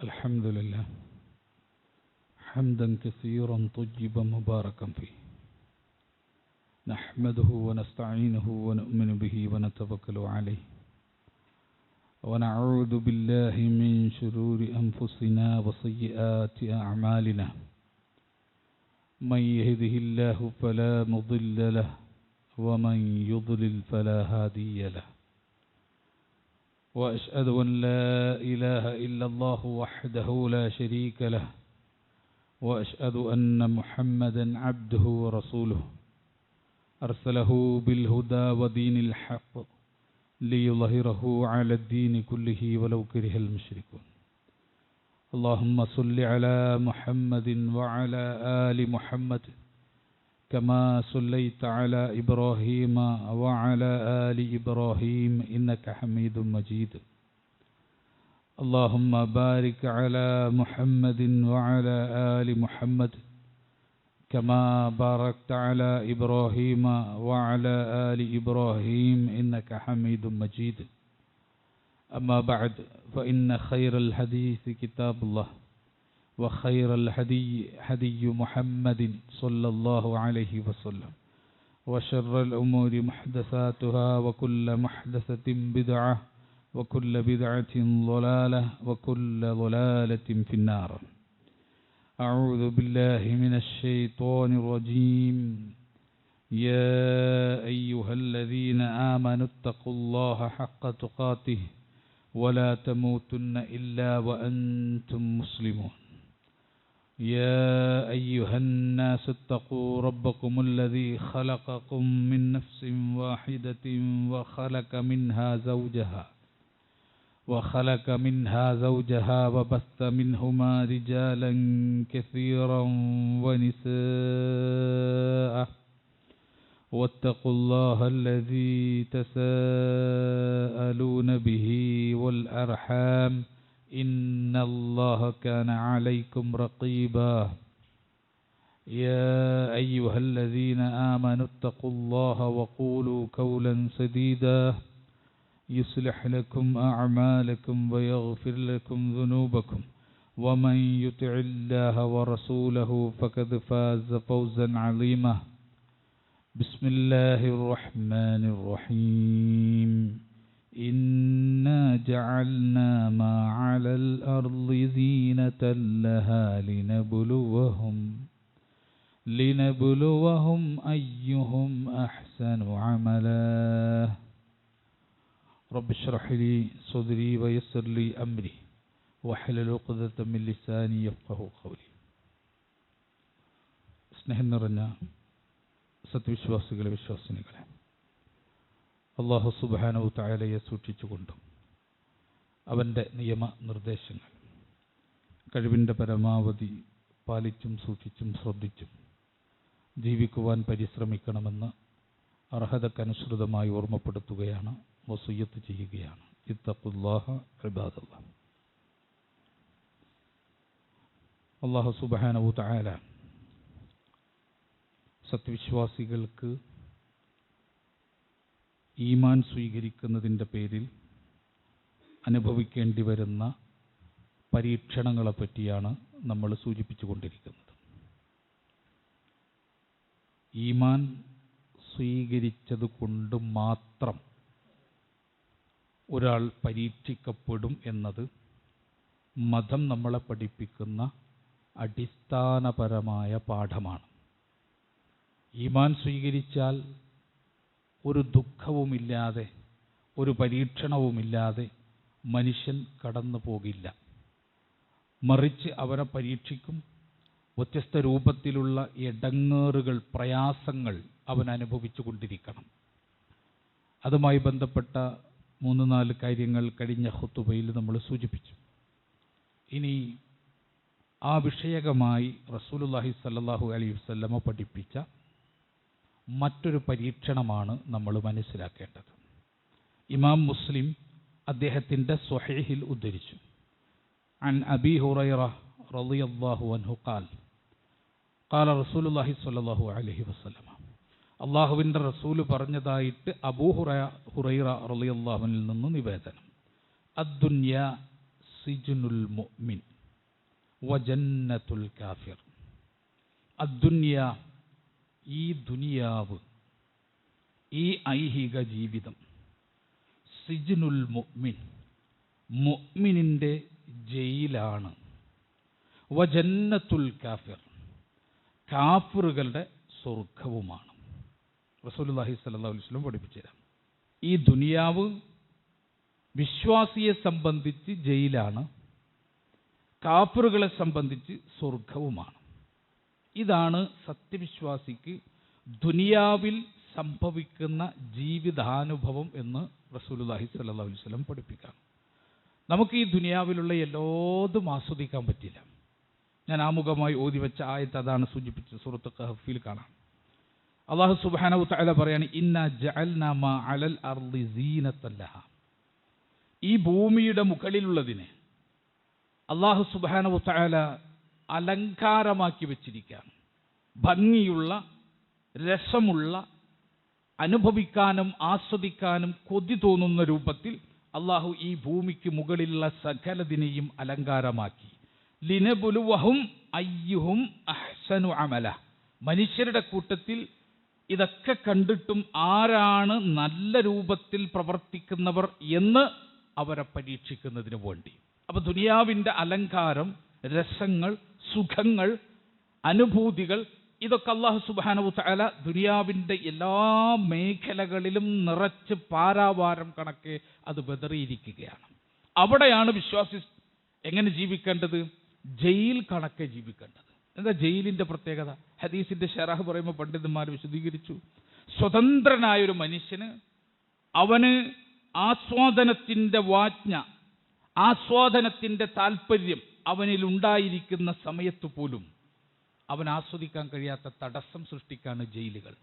الحمد لله حمدا كثيرا طيبا مباركا فيه نحمده ونستعينه ونؤمن به ونتوكل عليه ونعوذ بالله من شرور أنفسنا وسيئات أعمالنا من يهده الله فلا مضل له ومن يضلل فلا هادي له وأشهد أن لا إله إلا الله وحده لا شريك له وأشهد أن محمدا عبده ورسوله أرسله بالهدى ودين الحق ليظهره على الدين كله ولو كره المشركون اللهم صل على محمد وعلى آل محمد كما صليت على إبراهيم وعلى آل إبراهيم إنك حميد مجيد اللهم بارك على محمد وعلى آل محمد كما باركت على إبراهيم وعلى آل إبراهيم إنك حميد مجيد أما بعد فإن خير الحديث كتاب الله وخير الهدي هدي محمد صلى الله عليه وسلم وشر الأمور محدثاتها وكل محدثة بدعة وكل بدعة ضلالة وكل ضلالة في النار أعوذ بالله من الشيطان الرجيم يا أيها الذين آمنوا اتقوا الله حق تقاته ولا تموتن إلا وأنتم مسلمون يا أيها الناس اتقوا ربكم الذي خلقكم من نفس واحدة وخلق منها زوجها وبث منهما رجالا كثيرا ونساء واتقوا الله الذي تساءلون به والأرحام إن الله كان عليكم رقيبا يا أيها الذين آمنوا اتقوا الله وقولوا قولا سديدا يصلح لكم أعمالكم ويغفر لكم ذنوبكم ومن يطع الله ورسوله فقد فاز فوزا عظيما بسم الله الرحمن الرحيم إنا جعلنا ما على الأرض زينة لها لنبلوهم أيهم أحسن عملا رب اشرح لي صدري ويسر لي أمري واحلل عقدة من لساني يفقهوا قولي സ്നേഹം നിറഞ്ഞ സത്യവിശ്വാസികളെ വിശ്വാസിനികളെ അല്ലാഹു സുബ്ഹാനഹു തആലയെ സൂക്ഷിച്ചുകൊണ്ടും അവൻ്റെ നിയമനിർദ്ദേശങ്ങൾ കഴിവിൻ്റെ പരമാവധി പാലിച്ചും സൂക്ഷിച്ചും ശ്രദ്ധിച്ചും ജീവിക്കുവാൻ പരിശ്രമിക്കണമെന്ന് അർഹതക്കനുസൃതമായി ഓർമ്മപ്പെടുത്തുകയാണ്, വസിയ്യത്ത് ചെയ്യുകയാണ്. ഇത്തഖുല്ലാഹ ഇബാദല്ലാഹ്. അല്ലാഹു സുബ്ഹാനഹു തആല സത്യവിശ്വാസികൾക്ക് ഈമാൻ സ്വീകരിക്കുന്നതിൻ്റെ പേരിൽ അനുഭവിക്കേണ്ടി വരുന്ന പരീക്ഷണങ്ങളെപ്പറ്റിയാണ് നമ്മൾ സൂചിപ്പിച്ചു കൊണ്ടിരിക്കുന്നത്. ഈമാൻ സ്വീകരിച്ചത് കൊണ്ട് മാത്രം ഒരാൾ പരീക്ഷിക്കപ്പെടും എന്നത് മതം നമ്മളെ പഠിപ്പിക്കുന്ന അടിസ്ഥാനപരമായ പാഠമാണ്. ഈമാൻ സ്വീകരിച്ചാൽ ഒരു ദുഃഖവുമില്ലാതെ ഒരു പരീക്ഷണവുമില്ലാതെ മനുഷ്യൻ കടന്നു പോകില്ല. മറിച്ച് അവനെ പരീക്ഷിക്കും. വ്യത്യസ്ത രൂപത്തിലുള്ള ഇടങ്ങേറുകൾ, പ്രയാസങ്ങൾ അവൻ അനുഭവിച്ചു കൊണ്ടിരിക്കണം. അതുമായി ബന്ധപ്പെട്ട 3-4 കാര്യങ്ങൾ കഴിഞ്ഞ ഖുതുബയിൽ നമ്മൾ സൂചിപ്പിച്ചു. ഇനി ആ വിഷയകമായി റസൂലുള്ളാഹി സ്വല്ലല്ലാഹു അലൈഹി വസല്ലമ പഠിപ്പിച്ച മറ്റൊരു പരീക്ഷണമാണ് നമ്മൾ മനസ്സിലാക്കേണ്ടത്. ഇമാം മുസ്ലിം അദ്ദേഹത്തിൻ്റെ സ്വഹീഹിൽ ഉദ്ധരിച്ചു, അൻ അബീ ഹുറൈറ റളിയല്ലാഹു അൻഹു ഖാൽ ഖാല റസൂലുള്ളാഹി സ്വല്ലല്ലാഹു അലൈഹി വസല്ലമ, അള്ളാഹുവിൻ്റെ റസൂല് പറഞ്ഞതായിട്ട് അബൂ ഹുറൈറ റളിയല്ലാഹു അൻഹുവിൽ നിന്ന് നിവേദനം, അദ്ദുനിയ സിജ്നുൽ മുഅ്മിൻ വജന്നത്തുൽ കാഫിർ. അദ്ദുനിയ, ഈ ദുനിയാവ്, ഈ ഐഹിക ജീവിതം, സിജ്നുൽ മുഅ്മിൻ, മുഅ്മിനിൻ്റെ ജയിലാണ്. വജന്നത്തുൽ കാഫിർ, കാഫിറുകളുടെ സ്വർഗവുമാണ്. റസൂലുള്ളാഹി സ്വല്ലല്ലാഹു അലൈഹി വസല്ലം പഠിപ്പിച്ചു തരാം. ഈ ദുനിയാവ് വിശ്വാസിയെ സംബന്ധിച്ച് ജയിലാണ്, കാഫിറുകളെ സംബന്ധിച്ച് സ്വർഗവുമാണ്. ഇതാണ് സത്യവിശ്വാസിക്ക് ദുനിയാവിൽ സംഭവിക്കുന്ന ജീവിതാനുഭവം എന്ന് റസൂലുള്ളാഹി സ്വല്ലല്ലാഹു അലൈഹി വസല്ലം പഠിപ്പിക്കാം. നമുക്ക് ഈ ദുനിയാവിലുള്ള എല്ലാതും ആസ്വദിക്കാൻ പറ്റില്ല. ഞാൻ ആമുഖമായി ഓതി വെച്ച ആയത്ത് അതാണ് സൂചിപ്പിച്ചത്. സൂറത്ത് കഹ്ഫിൽ കാണാം. അല്ലാഹു സുബ്ഹാനഹു വ തആല പറയാണ്, ഇന്നാ ജഅൽനാ മാ അലൽ അർളി സീനത്തൻ ലഹാ. ഈ ഭൂമിയുടെ മുകളിലുള്ളതിനെ അല്ലാഹു സുബ്ഹാനഹു വ തആല അലങ്കാരമാക്കി വെച്ചിരിക്കുകയാണ്. ഭംഗിയുള്ള, രസമുള്ള, അനുഭവിക്കാനും ആസ്വദിക്കാനും കൊതി തോന്നുന്ന രൂപത്തിൽ അല്ലാഹു ഈ ഭൂമിക്ക് മുകളിലുള്ള സകലതിനെയും അലങ്കാരമാക്കി. ലിനബുലുവഹും അയ്യുഹും അഹ്സനു അമല. മനുഷ്യരുടെ കൂട്ടത്തിൽ ഇതൊക്കെ കണ്ടിട്ടും ആരാണ് നല്ല രൂപത്തിൽ പ്രവർത്തിക്കുന്നവർ എന്ന് അവരെ പരീക്ഷിക്കുന്നതിന് വേണ്ടി. അപ്പൊ ദുനിയാവിൻ്റെ അലങ്കാരം, രസങ്ങൾ, സുഖങ്ങൾ, അനുഭൂതികൾ, ഇതൊക്കെ അല്ലാഹു സുബ്ഹാനഹു വ തആല ദുനിയാവിൻ്റെ എല്ലാ മേഖലകളിലും നിറച്ച് പാരാവാരം കണക്കെ അത് വെതറിയിരിക്കുകയാണ്. അവിടെയാണ് വിശ്വാസി എങ്ങനെ ജീവിക്കേണ്ടത്? ജയിൽ കണക്കെ ജീവിക്കേണ്ടത്. എന്താ ജയിലിൻ്റെ പ്രത്യേകത? ഹദീസിൻ്റെ ശറഹ് പറയുമ്പോൾ പണ്ഡിതന്മാർ വിശദീകരിച്ചു. സ്വതന്ത്രനായൊരു മനുഷ്യന് അവന് ആസ്വാദനത്തിൻ്റെ വാജ്ഞ, ആസ്വാദനത്തിൻ്റെ താല്പര്യം അവനിൽ ഉണ്ടായിരിക്കുന്ന സമയത്ത് പോലും അവൻ ആസ്വദിക്കാൻ കഴിയാത്ത തടസ്സം സൃഷ്ടിക്കാണ് ജയിലുകൾ.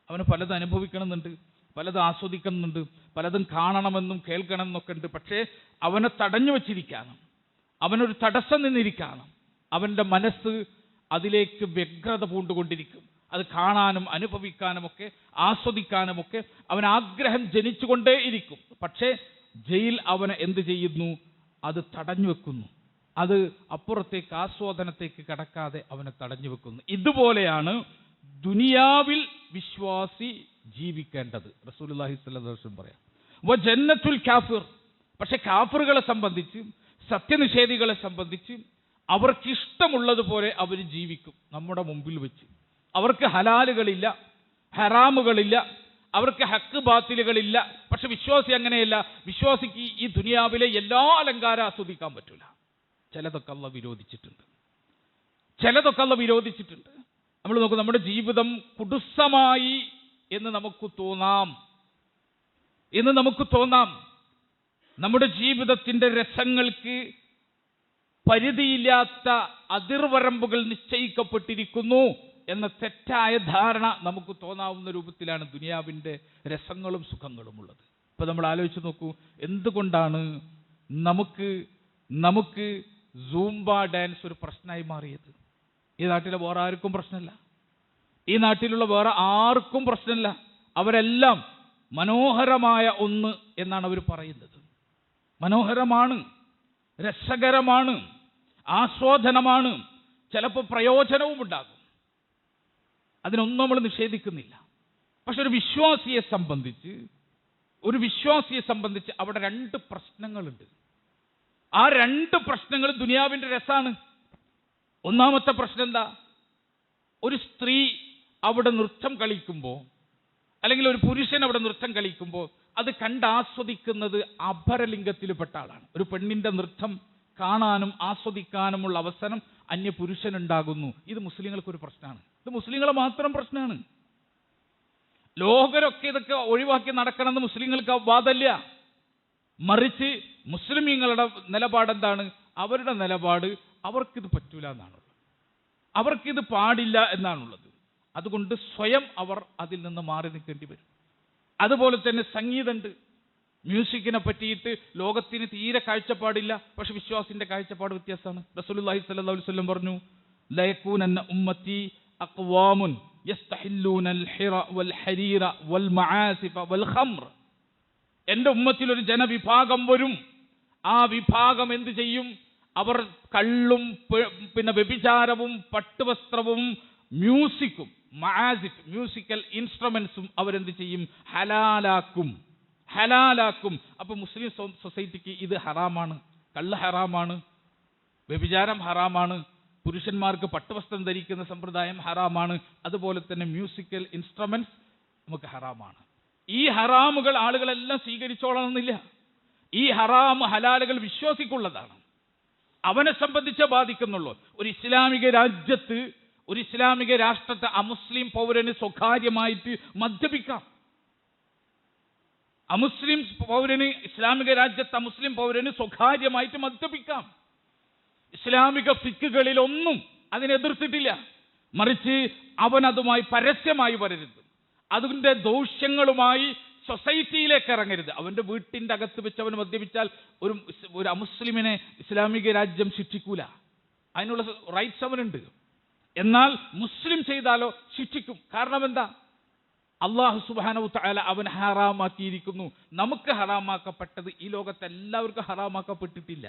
അവന് പലതും അനുഭവിക്കണമെന്നുണ്ട്, പലതും ആസ്വദിക്കണമെന്നുണ്ട്, പലതും കാണണമെന്നും കേൾക്കണമെന്നൊക്കെ ഉണ്ട്. പക്ഷേ അവനെ തടഞ്ഞു വച്ചിരിക്കുകയാണ്, അവനൊരു തടസ്സം നിന്നിരിക്കുകയാണ്. അവൻ്റെ മനസ്സ് അതിലേക്ക് വ്യഗ്രത പൂണ്ടുകൊണ്ടിരിക്കും. അത് കാണാനും അനുഭവിക്കാനുമൊക്കെ ആസ്വദിക്കാനുമൊക്കെ അവൻ ആഗ്രഹം ജനിച്ചുകൊണ്ടേയിരിക്കും. പക്ഷേ ജയിൽ അവനെ എന്ത് ചെയ്യുന്നു? അത് തടഞ്ഞു വെക്കുന്നു. അത് അപ്പുറത്തേക്ക് ആസ്വാദനത്തേക്ക് കടക്കാതെ അവനെ തടഞ്ഞു വെക്കുന്നു. ഇതുപോലെയാണ് ദുനിയാവിൽ വിശ്വാസി ജീവിക്കേണ്ടത്. റസൂലുള്ളാഹി സ്വല്ലല്ലാഹു അലൈഹി വസല്ലം പറയാം, വജന്നത്തുൽ കാഫിർ. പക്ഷെ കാഫിറുകളെ സംബന്ധിച്ച്, സത്യനിഷേധികളെ സംബന്ധിച്ച് അവർക്കിഷ്ടമുള്ളതുപോലെ അവർ ജീവിക്കും നമ്മുടെ മുമ്പിൽ വെച്ച്. അവർക്ക് ഹലാലുകളില്ല, ഹറാമുകളില്ല, അവർക്ക് ഹക്ക് ബാത്തിലുകളില്ല. പക്ഷെ വിശ്വാസി അങ്ങനെയല്ല. വിശ്വാസിക്ക് ഈ ദുനിയാവിലെ എല്ലാ അലങ്കാരം ആസ്വദിക്കാൻ പറ്റില്ല. ചിലതൊക്കെ അല്ലാഹു വിരോധിച്ചിട്ടുണ്ട്, ചിലതൊക്കെ അല്ലാഹു വിരോധിച്ചിട്ടുണ്ട്. നമ്മൾ നോക്കും, നമ്മുടെ ജീവിതം കുടുസമായി എന്ന് നമുക്ക് തോന്നാം. നമ്മുടെ ജീവിതത്തിൻ്റെ രസങ്ങൾക്ക് പരിധിയില്ലാത്ത അതിർവരമ്പുകൾ നിശ്ചയിക്കപ്പെട്ടിരിക്കുന്നു എന്ന തെറ്റായ ധാരണ നമുക്ക് തോന്നാവുന്ന രൂപത്തിലാണ് ദുനിയാവിൻ്റെ രസങ്ങളും സുഖങ്ങളും ഉള്ളത്. ഇപ്പം നമ്മൾ ആലോചിച്ച് നോക്കൂ, എന്തുകൊണ്ടാണ് നമുക്ക് സൂംബ ഡാൻസ് ഒരു പ്രശ്നമായി മാറിയത്? ഈ നാട്ടിലെ വേറെ ആർക്കും പ്രശ്നമില്ല, ഈ നാട്ടിലുള്ള വേറെ ആർക്കും പ്രശ്നമില്ല. അവരെല്ലാം മനോഹരമായ ഒന്ന് എന്നാണ് അവർ പറയുന്നത്. മനോഹരമാണ്, രസകരമാണ്, ആസ്വാദനമാണ്, ചിലപ്പോൾ പ്രയോജനവും ഉണ്ടാകും. അതിനൊന്നും നമ്മൾ നിഷേധിക്കുന്നില്ല. പക്ഷെ ഒരു വിശ്വാസിയെ സംബന്ധിച്ച് അവിടെ രണ്ട് പ്രശ്നങ്ങളുണ്ട്. ആ രണ്ട് പ്രശ്നങ്ങൾ ദുനിയാവിൻ്റെ രസാണ്. ഒന്നാമത്തെ പ്രശ്നം എന്താ? ഒരു സ്ത്രീ അവിടെ നൃത്തം കളിക്കുമ്പോൾ, അല്ലെങ്കിൽ ഒരു പുരുഷൻ അവിടെ നൃത്തം കളിക്കുമ്പോൾ അത് കണ്ടാസ്വദിക്കുന്നത് അപരലിംഗത്തിൽപ്പെട്ട ആളാണ്. ഒരു പെണ്ണിൻ്റെ നൃത്തം കാണാനും ആസ്വദിക്കാനുമുള്ള അവസരം അന്യ പുരുഷനുണ്ടാകുന്നു. ഇത് മുസ്ലിങ്ങൾക്കൊരു പ്രശ്നമാണ്. ഇത് മുസ്ലിങ്ങളെ മാത്രം പ്രശ്നമാണ്. ലോകരൊക്കെ ഇതൊക്കെ ഒഴിവാക്കി നടക്കണമെന്ന് മുസ്ലിങ്ങൾക്ക് വാദമില്ല. മറിച്ച് മുസ്ലിമീങ്ങളുടെ നിലപാട് എന്താണ്? അവരുടെ നിലപാട് അവർക്കിത് പറ്റൂല എന്നാണുള്ളത്, അവർക്കിത് പാടില്ല എന്നാണുള്ളത്. അതുകൊണ്ട് സ്വയം അവർ അതിൽ നിന്ന് മാറി നിൽക്കേണ്ടി വരും. അതുപോലെ തന്നെ സംഗീതമുണ്ട്. മ്യൂസിക്കിനെ പറ്റിയിട്ട് ലോകത്തിന് തീരെ കാഴ്ചപ്പാടില്ല. പക്ഷെ വിശ്വാസിന്റെ കാഴ്ചപ്പാട് വ്യത്യാസമാണ്. റസൂലുള്ളാഹി സ്വല്ലല്ലാഹു അലൈഹി വസല്ലം പറഞ്ഞു, ലയകൂനന്ന ഉമ്മത്തി അഖ്വാമുൻ യസ്തഹില്ലൂനൽ ഹിറ വൽ ഹരീറ വൽ മആസിഫ വൽ ഖംർ. എൻ്റെ ഉമ്മത്തിൽ ഒരു ജനവിഭാഗം വരും, ആ വിഭാഗം എന്ത് ചെയ്യും? അവർ കള്ളും പിന്നെ വ്യഭിചാരവും പട്ടുവസ്ത്രവും മ്യൂസിക്കും മ്യൂസിക്കൽ ഇൻസ്ട്രുമെന്റ്സും അവരെന്ത് ചെയ്യും? ഹലാലാക്കും. അപ്പൊ മുസ്ലിം സൊസൈറ്റിക്ക് ഇത് ഹറാമാണ്. കള്ള് ഹറാമാണ്, വ്യഭിചാരം ഹറാമാണ്, പുരുഷന്മാർക്ക് പട്ടുവസ്ത്രം ധരിക്കുന്ന സമ്പ്രദായം ഹറാമാണ്, അതുപോലെ തന്നെ മ്യൂസിക്കൽ ഇൻസ്ട്രുമെന്റ്സ് നമുക്ക് ഹറാമാണ്. ഈ ഹറാമുകൾ ആളുകളെല്ലാം സ്വീകരിച്ചോളണമെന്നില്ല. ഈ ഹലാലുകൾ വിശ്വാസിക്കുള്ളതാണ്, അവനെ സംബന്ധിച്ച് ബാധിക്കുന്നുള്ളൂ. ഒരു ഇസ്ലാമിക രാജ്യത്ത്, ഒരു ഇസ്ലാമിക രാഷ്ട്രത്തെ അമുസ്ലിം പൗരന് സ്വകാര്യമായിട്ട് മദ്യപിക്കാം. ഇസ്ലാമിക രാജ്യത്ത് അമുസ്ലിം പൗരന് സ്വകാര്യമായിട്ട് മദ്യപിക്കാം. ഇസ്ലാമിക ഫിക്കുകളിലൊന്നും അതിനെതിർത്തിട്ടില്ല. മറിച്ച് അവൻ അതുമായി പരസ്യമായി വരരുത്, അതിന്റെ ദോഷ്യങ്ങളുമായി സൊസൈറ്റിയിലേക്ക് ഇറങ്ങരുത്. അവന്റെ വീട്ടിന്റെ അകത്ത് വെച്ച് അവൻ മദ്യപിച്ചാൽ ഒരു അമുസ്ലിമിനെ ഇസ്ലാമിക രാജ്യം ശിക്ഷിക്കൂല, അതിനുള്ള റൈറ്റ്സ് അവനുണ്ട്. എന്നാൽ മുസ്ലിം ചെയ്താലോ ശിക്ഷിക്കും. കാരണം എന്താ? അല്ലാഹു സുബ്ഹാനഹു തആല അവൻ ഹറാമാക്കിയിരിക്കുന്നു. നമുക്ക് ഹറാമാക്കപ്പെട്ടത് ഈ ലോകത്ത് എല്ലാവർക്കും ഹറാമാക്കപ്പെട്ടിട്ടില്ല.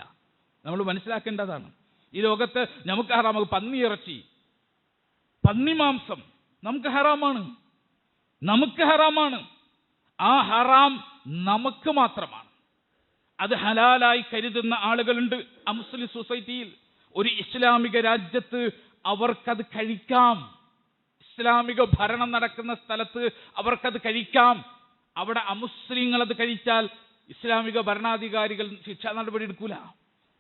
നമ്മൾ മനസ്സിലാക്കേണ്ടതാണ്. ഈ ലോകത്ത് നമുക്ക് ഹറാമാക്കും. പന്നിയിറച്ചി, പന്നിമാംസം നമുക്ക് ഹറാമാണ്. ആ ഹറാം നമുക്ക് മാത്രമാണ്. അത് ഹലാലായി കരുതുന്ന ആളുകളുണ്ട് മുസ്ലിം സൊസൈറ്റിയിൽ. ഒരു ഇസ്ലാമിക രാജ്യത്ത് അവർക്കത് കഴിക്കാം. ഇസ്ലാമിക ഭരണം നടക്കുന്ന സ്ഥലത്ത് അവർക്കത് കഴിക്കാം. അവിടെ അമുസ്ലിങ്ങൾ അത് കഴിച്ചാൽ ഇസ്ലാമിക ഭരണാധികാരികൾ ശിക്ഷാ നടപടി എടുക്കൂല.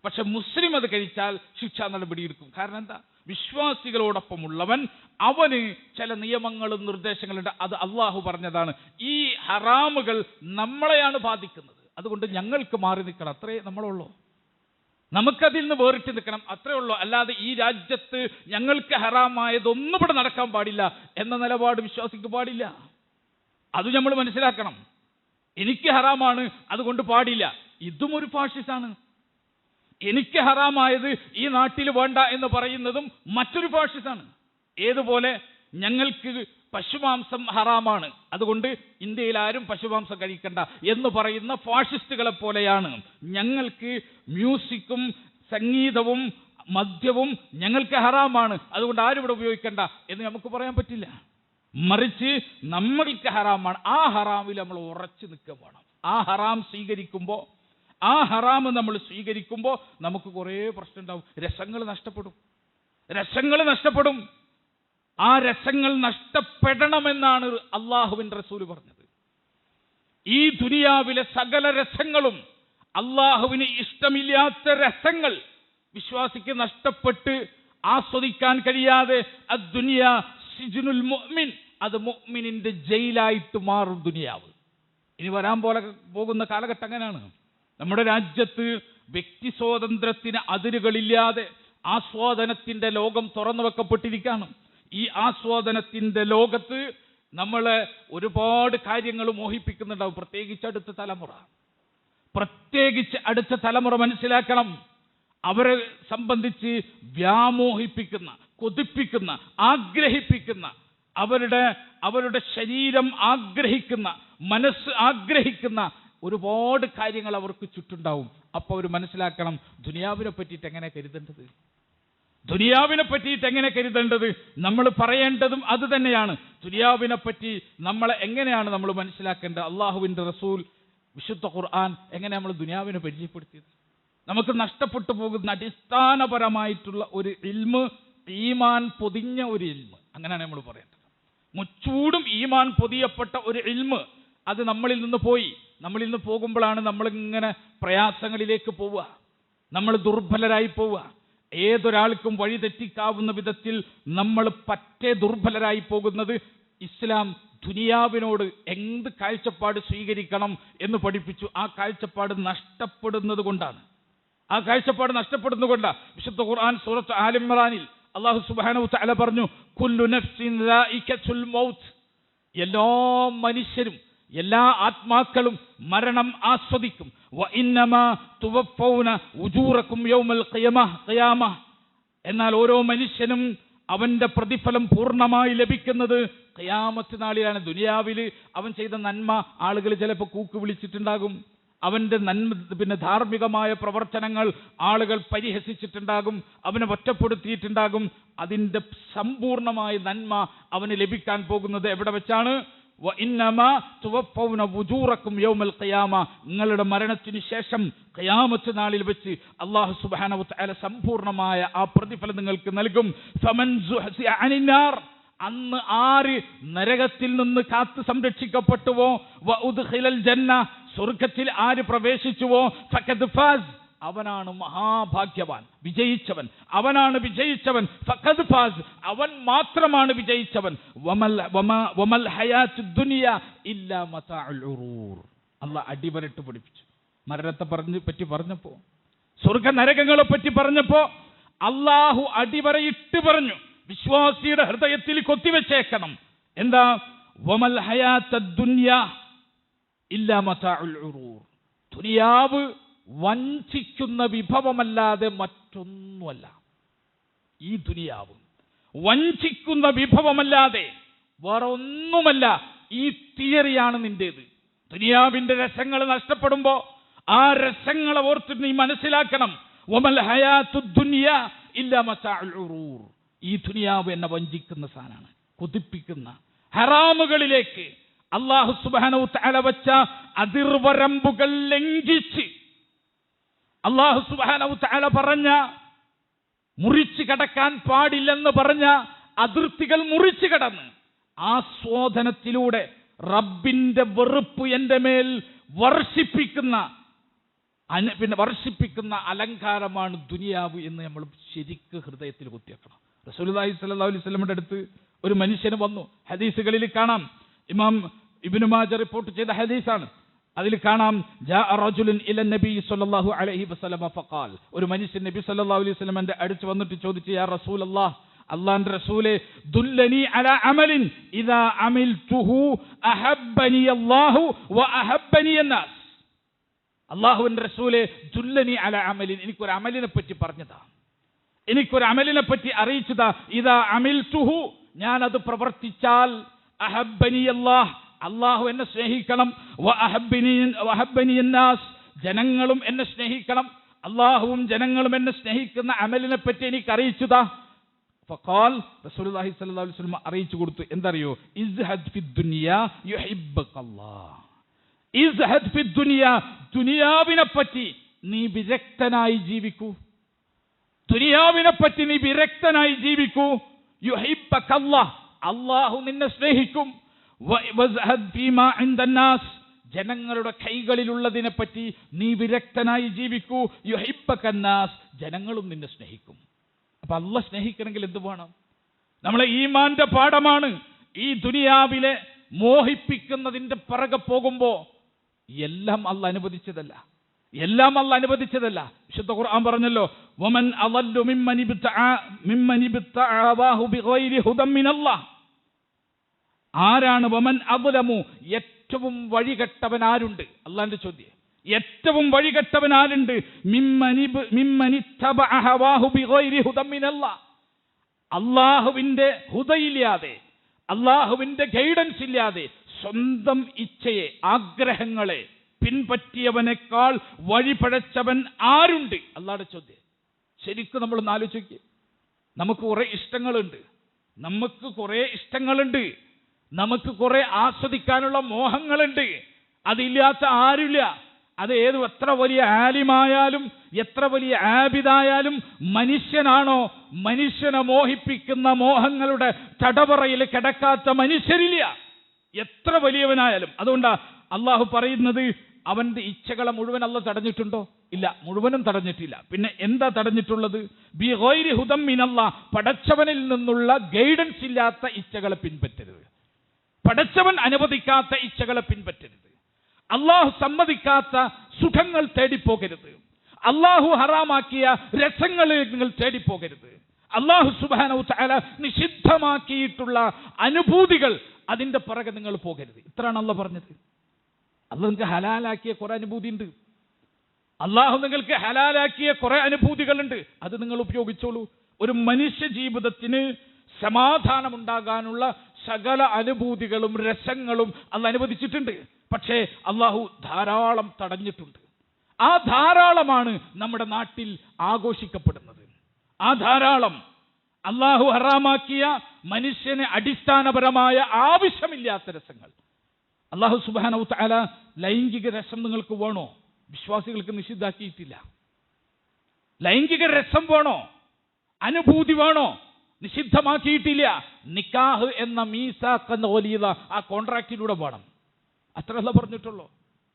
പക്ഷെ മുസ്ലിം അത് കഴിച്ചാൽ ശിക്ഷാ നടപടി എടുക്കും. കാരണം എന്താ? വിശ്വാസികളോടൊപ്പമുള്ളവൻ, അവന് ചില നിയമങ്ങളും നിർദ്ദേശങ്ങളുണ്ട്. അത് അള്ളാഹു പറഞ്ഞതാണ്. ഈ ഹറാമുകൾ നമ്മളെയാണ് ബാധിക്കുന്നത്. അതുകൊണ്ട് ഞങ്ങൾക്ക് മാറി നിൽക്കണം, അത്രേ നമ്മളുള്ളൂ. നമുക്കതിൽ നിന്ന് വേറിട്ട് നിൽക്കണം, അത്രേ ഉള്ളൂ. അല്ലാതെ ഈ രാജ്യത്ത് ഞങ്ങൾക്ക് ഹറാമായതൊന്നും ഇവിടെ നടക്കാൻ പാടില്ല എന്ന നിലപാട് വിശ്വാസിക്ക് പാടില്ല. അത് നമ്മൾ മനസ്സിലാക്കണം. എനിക്ക് ഹറാമാണ്, അതുകൊണ്ട് പാടില്ല. ഇതും ഒരു ഫാഷിസാണ്. എനിക്ക് ഹറാമായത് ഈ നാട്ടിൽ വേണ്ട എന്ന് പറയുന്നതും മറ്റൊരു ഫാഷിസാണ്. ഏതുപോലെ ഞങ്ങൾക്ക് പശുമാംസം ഹറാമാണ്, അതുകൊണ്ട് ഇന്ത്യയിൽ ആരും പശുമാംസം കഴിക്കണ്ട എന്ന് പറയുന്ന ഫാഷിസ്റ്റുകളെ പോലെയാണ്. ഞങ്ങൾക്ക് മ്യൂസിക്കും സംഗീതവും മദ്യവും ഞങ്ങൾക്ക് ഹറാമാണ്, അതുകൊണ്ട് ആരും ഇവിടെ ഉപയോഗിക്കണ്ട എന്ന് നമുക്ക് പറയാൻ പറ്റില്ല. മറിച്ച് നമ്മൾക്ക് ഹറാമാണ്, ആ ഹറാമിൽ നമ്മൾ ഉറച്ചു നിൽക്കുക വേണം. ആ ഹറാം നമ്മൾ സ്വീകരിക്കുമ്പോൾ നമുക്ക് കുറേ പ്രശ്നം ഉണ്ടാവും. രസങ്ങൾ നഷ്ടപ്പെടും. ആ രസങ്ങൾ നഷ്ടപ്പെടണമെന്നാണ് അള്ളാഹുവിന്റെ റസൂൽ പറഞ്ഞത്. ഈ ദുനിയാവിലെ സകല രസങ്ങളും, അള്ളാഹുവിന് ഇഷ്ടമില്ലാത്ത രസങ്ങൾ വിശ്വാസിക്ക് നഷ്ടപ്പെട്ട് ആസ്വദിക്കാൻ കഴിയാതെ അദ്ദുനിയാ സിജ്നുൽ മുഅ്മിൻ, അത് മുഅ്മിനിന്റെ ജയിലായിട്ട് മാറും ദുനിയാവ്. ഇനി വരാൻ പോകുന്ന കാലഘട്ടം അങ്ങനെയാണ്. നമ്മുടെ രാജ്യത്ത് വ്യക്തി സ്വാതന്ത്ര്യത്തിന് അതിരുകളില്ലാതെ ആസ്വാദനത്തിന്റെ ലോകം തുറന്നു വെക്കപ്പെട്ടിരിക്കുകയാണ്. ഈ ആസ്വാദനത്തിന്റെ ലോകത്ത് നമ്മളെ ഒരുപാട് കാര്യങ്ങൾ മോഹിപ്പിക്കുന്നുണ്ടാവും. പ്രത്യേകിച്ച് അടുത്ത തലമുറ മനസ്സിലാക്കണം. അവരെ സംബന്ധിച്ച് വ്യാമോഹിപ്പിക്കുന്ന, കൊതിപ്പിക്കുന്ന, ആഗ്രഹിപ്പിക്കുന്ന, അവരുടെ ശരീരം ആഗ്രഹിക്കുന്ന, മനസ്സ് ആഗ്രഹിക്കുന്ന ഒരുപാട് കാര്യങ്ങൾ അവർക്ക് ചുറ്റുണ്ടാവും. അപ്പോൾ അവർ മനസ്സിലാക്കണം ദുനിയാവിനെ പറ്റിയിട്ട് എങ്ങനെ കരുതേണ്ടത്. നമ്മൾ പറയേണ്ടതും അത് തന്നെയാണ്. ദുനിയാവിനെ പറ്റി എങ്ങനെയാണ് നമ്മൾ മനസ്സിലാക്കേണ്ടത്? അള്ളാഹുവിന്റെ റസൂൽ വിശുദ്ധ ഖുർആൻ എങ്ങനെ നമ്മൾ ദുനിയാവിനെ പരിചയപ്പെടുത്തിയത്? നമുക്ക് നഷ്ടപ്പെട്ടു പോകുന്ന അടിസ്ഥാനപരമായിട്ടുള്ള ഒരു ഇൽമ്, ഈമാൻ പൊതിഞ്ഞ ഒരു ഇൽമ്, അങ്ങനെയാണ് നമ്മൾ പറയേണ്ടത്. മുച്ചൂടും ഈമാൻ പൊതിയപ്പെട്ട ഒരു ഇൽമ് അത് നമ്മളിൽ നിന്ന് പോകുമ്പോഴാണ് നമ്മളിങ്ങനെ പ്രയാസങ്ങളിലേക്ക് പോവുക, നമ്മൾ ദുർബലരായി പോവുക. ഏതൊരാൾക്കും വഴി തെറ്റിക്കാവുന്ന വിധത്തിൽ നമ്മൾ പറ്റേ ദുർബലരായി പോകുന്നത് ഇസ്ലാം ദുനിയാവിനോട് എന്ത് കാഴ്ചപ്പാട് സ്വീകരിക്കണം എന്ന് പഠിപ്പിച്ചു. ആ കാഴ്ചപ്പാട് നഷ്ടപ്പെടുന്നത് കൊണ്ടാണ്. വിശുദ്ധ ഖുർആൻ സൂറത്ത് ആൽ ഇംറാനിൽ അല്ലാഹു സുബ്ഹാനഹു വ തആല പറഞ്ഞു, കുല്ലു നഫ്സിൻ ദാഇകത്തുൽ മൗത്ത്, എല്ലാ മനുഷ്യരും, എല്ലാ ആത്മാക്കളും മരണം ആസ്വദിക്കും. വ ഇന്നമാ തുവഫൗന ഉജൂറകും യൗമൽ ഖിയാമ, എന്നാൽ ഓരോ മനുഷ്യനും അവന്റെ പ്രതിഫലം പൂർണ്ണമായി ലഭിക്കുന്നത് ഖിയാമത്ത് നാളിലാണ്. ദുനിയാവിൽ അവൻ ചെയ്ത നന്മ ആളുകൾ ചിലപ്പോൾ കൂക്ക് വിളിച്ചിട്ടുണ്ടാകും, അവന്റെ ധാർമ്മികമായ പ്രവർത്തനങ്ങൾ ആളുകൾ പരിഹസിച്ചിട്ടുണ്ടാകും, അവനെ ഒറ്റപ്പെടുത്തിയിട്ടുണ്ടാകും. അതിന്റെ സമ്പൂർണമായ നന്മ അവന് ലഭിക്കാൻ പോകുന്നത് എവിടെ വെച്ചാണ്? വഇന്നമാ തുവഫൗന വുജൂറക്കും യൗമൽ ഖിയാമ, നിങ്ങളുടെ മരണത്തിന് ശേഷം ഖിയാമത്ത് നാളിൽ വെച്ച് അല്ലാഹു സുബ്ഹാനഹു വ തആല സമ്പൂർണമായ ആ പ്രതിഫലം നിങ്ങൾക്ക് നൽകും. ഫമൻ സുഹ്സിഅ അനിന്നാർ, അന്ന് ആര് നരകത്തിൽ നിന്ന് കാത്തു സംരക്ഷിക്കപ്പെട്ടുവോ, വഉദ്ഖിലൽ ജന്ന, സ്വർഗ്ഗത്തിൽ ആര് പ്രവേശിച്ചുവോ, ഫഖദ് ഫാസ്, അവനാണ് മഹാഭാഗ്യവാൻ, വിജയിച്ചവൻ, അവനാണ് വിജയിച്ചവൻ. ഫഖദ് ഫാസ്, അവൻ മാത്രമാണ് വിജയിച്ചവൻ. വമൽ ഹയാത്തുദ് ദുനിയ ഇല്ലാ മതാഉൽ ഉറൂർ. അല്ലാഹ് അടിവരട്ട് പഠിപ്പിച്ചു. മരണത്തെ പറ്റി പറഞ്ഞപ്പോ, സ്വർഗ്ഗ നരകങ്ങളെ പറ്റി പറഞ്ഞപ്പോ അല്ലാഹു അടിവരയിട്ട് പറഞ്ഞു, വിശ്വാസിയുടെ ഹൃദയത്തിൽ കൊത്തിവെച്ചേക്കണം. എന്താ? വമൽ ഹയാത്തുദ് ദുനിയ ഇല്ലാ മതാഉൽ ഉറൂർ. ദുനിയാവ് വഞ്ചിക്കുന്ന വിഭവമല്ലാതെ മറ്റൊന്നുമല്ല. ഈ ദുനിയാവ് വഞ്ചിക്കുന്ന വിഭവമല്ലാതെ വേറെ ഒന്നുമല്ല. ഈ തിയറിയാണ് നിന്റേത്. ദുനിയാവിന്റെ രസങ്ങൾ നഷ്ടപ്പെടുമ്പോ ആ രസങ്ങളെ ഓർത്തിട്ട് നീ മനസ്സിലാക്കണം. വമൽ ഹയാത്തുദ് ദുനിയ ഇല്ലാ മതാഉൽ ഉറൂർ. ഈ ദുനിയാവ് എന്നെ വഞ്ചിക്കുന്ന സാധനമാണ്, കൊതിപ്പിക്കുന്ന ഹറാമുകളിലേക്ക് അല്ലാഹു സുബ്ഹാനഹു വ തആല വച്ച അതിർവരമ്പുകൾ ലംഘിച്ച് അല്ലാഹു സുബ്ഹാനഹു വ തആല പറഞ്ഞ മുറിച്ചു കടക്കാൻ പാടില്ലെന്ന് പറഞ്ഞ അതിർത്തികൾ മുറിച്ചു കടന്ന് ആസ്വാദനത്തിലൂടെ റബ്ബിന്റെ വെറുപ്പ് എൻ്റെ മേൽ വർഷിപ്പിക്കുന്ന അലങ്കാരമാണ് ദുനിയാവ് എന്ന് നമ്മൾ ശരിക്ക് ഹൃദയത്തിൽ കുത്തിവെക്കണം. റസൂലുള്ളാഹി സ്വല്ലല്ലാഹു അലൈഹി വസല്ലമയുടെ അടുത്ത് ഒരു മനുഷ്യന് വന്നു. ഹദീസുകളിൽ കാണാം, ഇമാം ഇബ്നു മാജ റിപ്പോർട്ട് ചെയ്ത ഹദീസാണ്. അതിൽ കാണാം, ജാഅ റജുലുൻ ഇല നബി സ്വല്ലല്ലാഹു അലൈഹി വസല്ലമ ഫഖാൽ, ഒരു മനുഷ്യൻ നബി സ്വല്ലല്ലാഹു അലൈഹി വസല്ലമയുടെ അടുത്ത് വന്നിട്ട് ചോദിച്ചു, യാ റസൂലല്ലാഹ്, അല്ലാഹുവിന്റെ റസൂലേ, ദുല്ലനി അലാ അമലിൻ ഇദാ അമിൽതുഹു അഹബ്ബനി അല്ലാഹു വ അഹബ്ബനി അന്നാസ്. അല്ലാഹുവിന്റെ റസൂലേ, ദുല്ലനി അലാ അമലിൻ, എനിക്കൊരു അമലിനെ പറ്റി പറഞ്ഞതാ, എനിക്കൊരു അമലിനെ പറ്റി അറിയിച്ചതാ. ഇദാ അമിൽതുഹു, ഞാൻ അത് പ്രവർത്തിച്ചാൽ, അഹബ്ബനി അല്ലാഹ്, അല്ലാഹു എന്നെ സ്നേഹിക്കണം, വ അഹബ്ബനി അന്നാസ്, ജനങ്ങളും എന്നെ സ്നേഹിക്കണം, അല്ലാഹുവും ജനങ്ങളും എന്നെ സ്നേഹിക്കുന്ന അമലിനെ പറ്റി എനിക്ക് അറിയിച്ചതാ. ഫഖാൽ, റസൂലുള്ളാഹി സ്വല്ലല്ലാഹു അലൈഹി വസല്ലം അറിയിച്ചു കൊടുത്തു. എന്തറിയോ? ഇസ്ഹദ് ഫി ദുനിയ യുഹിബ്ബകല്ലാഹ്. ഇസ്ഹദ് ഫി ദുനിയ, ദുനിയാവിനെ പറ്റി നീ വിരക്തനായി ജീവിക്കൂ, ദുനിയാവിനെ പറ്റി നീ വിരക്തനായി ജീവിക്കൂ. യുഹിബ്ബകല്ലാഹ്, അല്ലാഹു നിന്നെ സ്നേഹിക്കും. വസ്ഹദ് ഫീമാ ഇൻദന്നാസ്, ജനങ്ങളുടെ കൈകളിലുള്ളതിനെ പറ്റി നീ വിരക്തനായി ജീവിക്കൂ. യുഹിബ്ബകന്നാസ്, ജനങ്ങളും നിന്നെ സ്നേഹിക്കും. അപ്പൊ അല്ലാഹ് സ്നേഹിക്കണമെങ്കിൽ എന്ത് വേണം? നമ്മളെ ഈമാന്റെ പാഠമാണ്. ഈ ദുനിയാവിലെ മോഹിപ്പിക്കുന്നതിന്റെ പിറകെ പോകുമ്പോ എല്ലാം അല്ലാഹ് അനുവദിച്ചതല്ല, എല്ലാം അല്ലാഹ് അനുവദിച്ചതല്ല. വിശുദ്ധ ഖുർആൻ പറഞ്ഞല്ലോ, വമൻ അളല്ലു മിമ്മൻ ഇബ്തഅവാഹു ബിഗൈരി ഹുദൻ മിനല്ലാഹ്. ആരാണ് വമൻ അദ്ലമു, ഏറ്റവും വഴികെട്ടവൻ ആരുണ്ട്? അല്ലാഹുവിന്റെ ചോദ്യം. ഏറ്റവും വഴികെട്ടവൻ ആരുണ്ട്? മിമ്മനിത്തബഅ ഹവാഹു ബിഗൈരി ഹുദൻ മിനല്ലാഹ്. അല്ലാഹുവിന്റെ ഹുദയില്ലാതെ, അല്ലാഹുവിന്റെ ഗൈഡൻസ് ഇല്ലാതെ സ്വന്തം ഇച്ഛയെ, ആഗ്രഹങ്ങളെ പിൻപറ്റിയവനേക്കാൾ വഴിപഴച്ചവൻ ആരുണ്ട്? അല്ലാഹുവിന്റെ ചോദ്യം. ശരിക്കും നമ്മൾ ഒന്ന് ആലോചിക്കുക. നമുക്ക് കുറെ ഇഷ്ടങ്ങളുണ്ട്, നമുക്ക് കുറെ ആസ്വദിക്കാനുള്ള മോഹങ്ങളുണ്ട്. അതില്ലാത്ത ആരുമില്ല. അത് എത്ര വലിയ ആലിമായാലും എത്ര വലിയ ആബിദായാലും മനുഷ്യനാണോ, മനുഷ്യനെ മോഹിപ്പിക്കുന്ന മോഹങ്ങളുടെ തടവറയിൽ കിടക്കാത്ത മനുഷ്യരില്ല, എത്ര വലിയവനായാലും. അതുകൊണ്ടാ അള്ളാഹു പറയുന്നത്, അവന്റെ ഇച്ഛകളെ മുഴുവൻ അല്ലാഹു തടഞ്ഞിട്ടുണ്ടോ? ഇല്ല, മുഴുവനും തടഞ്ഞിട്ടില്ല. പിന്നെ എന്താ തടഞ്ഞിട്ടുള്ളത്? ബിഗൈരി ഹുദൻ മിനല്ലാഹ്, പടച്ചവനിൽ നിന്നുള്ള ഗൈഡൻസ് ഇല്ലാത്ത ഇച്ഛകളെ പിൻപറ്റരുത്, പടച്ചവൻ അനുവദിക്കാത്ത ഇച്ഛകളെ പിൻപറ്റരുത്, അള്ളാഹു സമ്മതിക്കാത്ത സുഖങ്ങൾ തേടിപ്പോകരുത്, അള്ളാഹു ഹറാമാക്കിയ രസങ്ങളിൽ നിങ്ങൾ തേടിപ്പോകരുത്, അള്ളാഹു സുബ്ഹാനഹു വ തആല നിഷിദ്ധമാക്കിയിട്ടുള്ള അനുഭൂതികൾ അതിന്റെ പുറകെ നിങ്ങൾ പോകരുത്. ഇത്രയാണ് അള്ളാഹു പറഞ്ഞത്. അള്ളാഹു നിങ്ങൾക്ക് ഹലാലാക്കിയ കുറെ അനുഭൂതി ഉണ്ട്, അള്ളാഹു നിങ്ങൾക്ക് ഹലാലാക്കിയ കുറെ അനുഭൂതികളുണ്ട്, അത് നിങ്ങൾ ഉപയോഗിച്ചോളൂ. ഒരു മനുഷ്യ ജീവിതത്തിന് സമാധാനം ഉണ്ടാകാനുള്ള സകല അനുഭൂതികളും രസങ്ങളും അള്ളാഹ് അനുവദിച്ചിട്ടുണ്ട്. പക്ഷേ അള്ളാഹു ധാരാളം തടഞ്ഞിട്ടുണ്ട്. ആ ധാരാളമാണ് നമ്മുടെ നാട്ടിൽ ആഘോഷിക്കപ്പെടുന്നത്. ആ ധാരാളം അള്ളാഹു ഹറാമാക്കിയ മനുഷ്യന് അടിസ്ഥാനപരമായ ആവശ്യമില്ലാത്ത രസങ്ങൾ. അള്ളാഹു സുബ്ഹാനഹു വ തആല ലൈംഗിക രസം നിങ്ങൾക്ക് വേണോ? വിശ്വാസികൾക്ക് നിഷിദ്ധാക്കിയിട്ടില്ല. ലൈംഗിക രസം വേണോ? അനുഭൂതി വേണോ? നിഷിദ്ധമാക്കിയിട്ടില്ല. നിക്കാഹ് എന്ന മീസാഖ് എന്ന വലിയ ആ കോൺട്രാക്റ്റിലൂടെ വേണം, അത്രയല്ല പറഞ്ഞിട്ടുള്ളൂ.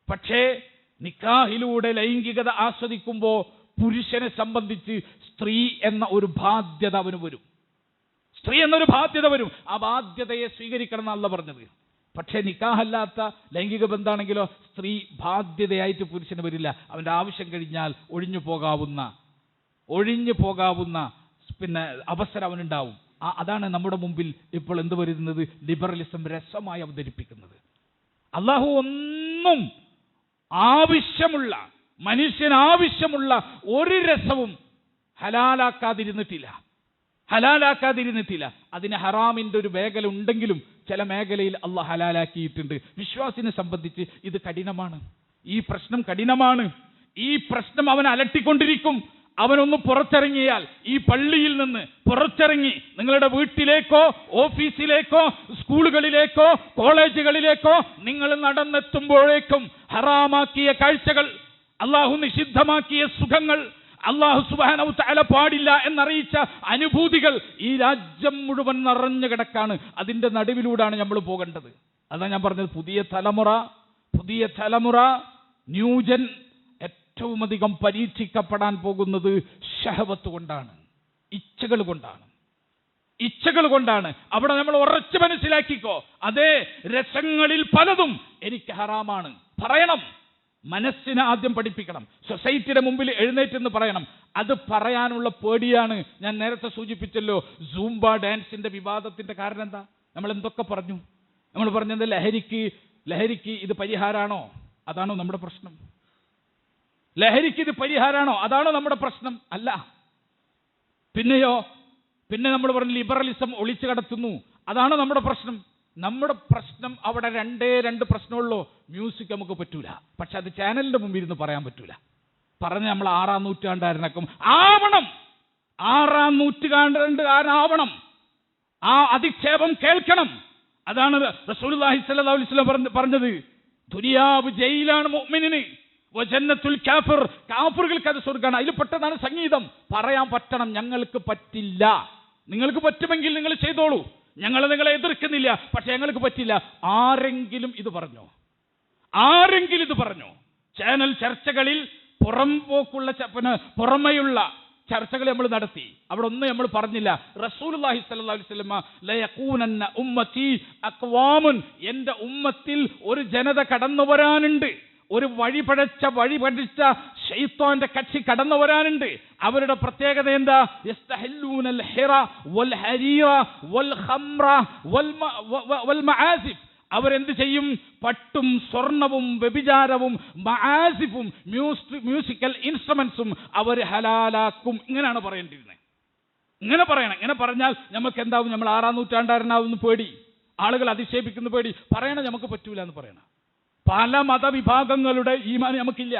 പക്ഷേ നിക്കാഹിലൂടെ ലൈംഗികത ആസ്വദിക്കുമ്പോൾ പുരുഷനെ സംബന്ധിച്ച് സ്ത്രീ എന്ന ഒരു ബാധ്യത അവന് വരും. സ്ത്രീ എന്നൊരു ബാധ്യത വരും. ആ ബാധ്യതയെ സ്വീകരിക്കണം എന്നല്ല പറഞ്ഞത്. പക്ഷേ നിക്കാഹല്ലാത്ത ലൈംഗിക ബന്ധാണെങ്കിലോ സ്ത്രീ ബാധ്യതയായിട്ട് പുരുഷന് വരില്ല. അവൻ്റെ ആവശ്യം കഴിഞ്ഞാൽ ഒഴിഞ്ഞു പോകാവുന്ന പിന്നെ അവസരം അവനുണ്ടാവും. അതാണ് നമ്മുടെ മുമ്പിൽ ഇപ്പോൾ എന്ത് വരുന്നത്? ലിബറലിസം രസമായി അവതരിപ്പിക്കുന്നത്. അള്ളാഹു ഒന്നും മനുഷ്യന് ആവശ്യമുള്ള ഒരു രസവും ഹലാലാക്കാതിരുന്നിട്ടില്ല. അതിന് ഹറാമിൻ്റെ ഒരു മേഖല ഉണ്ടെങ്കിലും ചില മേഖലയിൽ അള്ളാഹ് ഹലാലാക്കിയിട്ടുണ്ട്. വിശ്വാസിനെ സംബന്ധിച്ച് ഇത് കഠിനമാണ്. ഈ പ്രശ്നം കഠിനമാണ്. ഈ പ്രശ്നം അവൻ അലട്ടിക്കൊണ്ടിരിക്കും. അവനൊന്ന് പുറത്തിറങ്ങിയാൽ, ഈ പള്ളിയിൽ നിന്ന് പുറത്തിറങ്ങി നിങ്ങളുടെ വീട്ടിലേക്കോ ഓഫീസിലേക്കോ സ്കൂളുകളിലേക്കോ കോളേജുകളിലേക്കോ നിങ്ങൾ നടന്നെത്തുമ്പോഴേക്കും ഹറാമാക്കിയ കാഴ്ചകൾ, അള്ളാഹു നിഷിദ്ധമാക്കിയ സുഖങ്ങൾ, അള്ളാഹു സുബ്ഹാനഹു വ തആല പാടില്ല എന്നറിയിച്ച അനുഭൂതികൾ ഈ രാജ്യം മുഴുവൻ നിറഞ്ഞു കിടക്കാണ്. അതിൻ്റെ നടുവിലൂടെയാണ് നമ്മൾ പോകേണ്ടത്. അതാണ് ഞാൻ പറഞ്ഞത്. പുതിയ തലമുറ ന്യൂജൻ ഏറ്റവും അധികം പരീക്ഷിക്കപ്പെടാൻ പോകുന്നത് ശഹവത്ത് കൊണ്ടാണ്, ഇച്ഛകൾ കൊണ്ടാണ്. അവിടെ നമ്മൾ ഉറച്ചു മനസ്സിലാക്കിക്കോ. അതേ രസങ്ങളിൽ പലതും എനിക്ക് ഹറാമാണ് പറയണം. മനസ്സിനെ ആദ്യം പഠിപ്പിക്കണം. സൊസൈറ്റിയുടെ മുമ്പിൽ എഴുന്നേറ്റെന്ന് പറയണം. അത് പറയാനുള്ള പേടിയാണ്. ഞാൻ നേരത്തെ സൂചിപ്പിച്ചല്ലോ, സൂംബ ഡാൻസിന്റെ വിവാദത്തിന്റെ കാരണം എന്താ? നമ്മൾ എന്തൊക്കെ പറഞ്ഞു? നമ്മൾ പറഞ്ഞത് ലഹരിക്ക് ഇത് പരിഹാരമാണോ? അതാണോ നമ്മുടെ പ്രശ്നം? ലഹരിക്ക് ഇത് പരിഹാരമാണോ? അതാണോ നമ്മുടെ പ്രശ്നം? അല്ല. പിന്നെ നമ്മൾ പറഞ്ഞു ലിബറലിസം ഒളിച്ചു കടത്തുന്നു, അതാണോ നമ്മുടെ പ്രശ്നം? നമ്മുടെ പ്രശ്നം അവിടെ രണ്ട് പ്രശ്നമുള്ളൂ. മ്യൂസിക് നമുക്ക് പറ്റൂല, പക്ഷെ അത് ചാനലിന്റെ മുമ്പിൽ ഇരുന്ന് പറയാൻ പറ്റൂല. പറഞ്ഞ് നമ്മൾ 6-ാം നൂറ്റാണ്ടുകാരനാക്കും. ആവണം, 6-ാം നൂറ്റാണ്ടുകാരനാവണം. ആ അധിക്ഷേപം കേൾക്കണം. അതാണ് റസൂലുള്ളാഹി സ്വല്ലല്ലാഹു അലൈഹി വസല്ലം പറഞ്ഞത്. ദുനിയാവ് ജയിലാണ് മുഅ്മിനിന്, വജന്നത്തുൽ കാഫിർ, കാഫിറുകൾക്ക് അത് സ്വർഗ്ഗമാണ്. അതിൽ പെട്ടതാണ് സംഗീതം. പറയാൻ പറ്റണം. ഞങ്ങൾക്ക് പറ്റില്ല. നിങ്ങൾക്ക് പറ്റുമെങ്കിൽ നിങ്ങൾ ചെയ്തോളൂ, ഞങ്ങൾ നിങ്ങളെ എതിർക്കുന്നില്ല, പക്ഷെ ഞങ്ങൾക്ക് പറ്റില്ല. ആരെങ്കിലും ഇത് പറഞ്ഞോ? ചാനൽ ചർച്ചകളിൽ പുറമെയുള്ള ചർച്ചകൾ നമ്മൾ നടത്തി. അവിടെ ഒന്നും നമ്മൾ പറഞ്ഞില്ല. റസൂലുള്ളാഹി സ്വല്ലല്ലാഹു അലൈഹി വസല്ലം ലയകൂനന്ന ഉമ്മത്തി അഖ്വാമുൻ, എൻ്റെ ഉമ്മത്തിൽ ഒരു ജനത കടന്നു വരാനുണ്ട്. ഒരു വഴിപഴിച്ച ശൈത്താന്റെ കക്ഷി കടന്നു വരാനുണ്ട്. അവരുടെ പ്രത്യേകത എന്താ? യസ്തഹില്ലൂനൽ ഹിറ വൽ ഹരീറ വൽ ഖംറ വൽ മആസിഫ്. അവരെന്ത് ചെയ്യും? പട്ടും സ്വർണവും വ്യഭിചാരവും മആസിഫും മ്യൂസിക്കൽ ഇൻസ്ട്രുമെന്റ്സും അവർ ഹലാലാക്കും. ഇങ്ങനെയാണ് പറയേണ്ടിയിരുന്നത്. ഇങ്ങനെ പറയണം. ഇങ്ങനെ പറഞ്ഞാൽ നമുക്ക് എന്താവും? നമ്മൾ 6-ാം നൂറ്റാണ്ടുകാരനാവുന്ന പേടി, ആളുകൾ അധിക്ഷേപിക്കുന്ന പേടി. പറയണം നമുക്ക് പറ്റൂല എന്ന് പറയണം. പല മതവിഭാഗങ്ങളുടെ ഈമാൻ നമുക്കില്ല.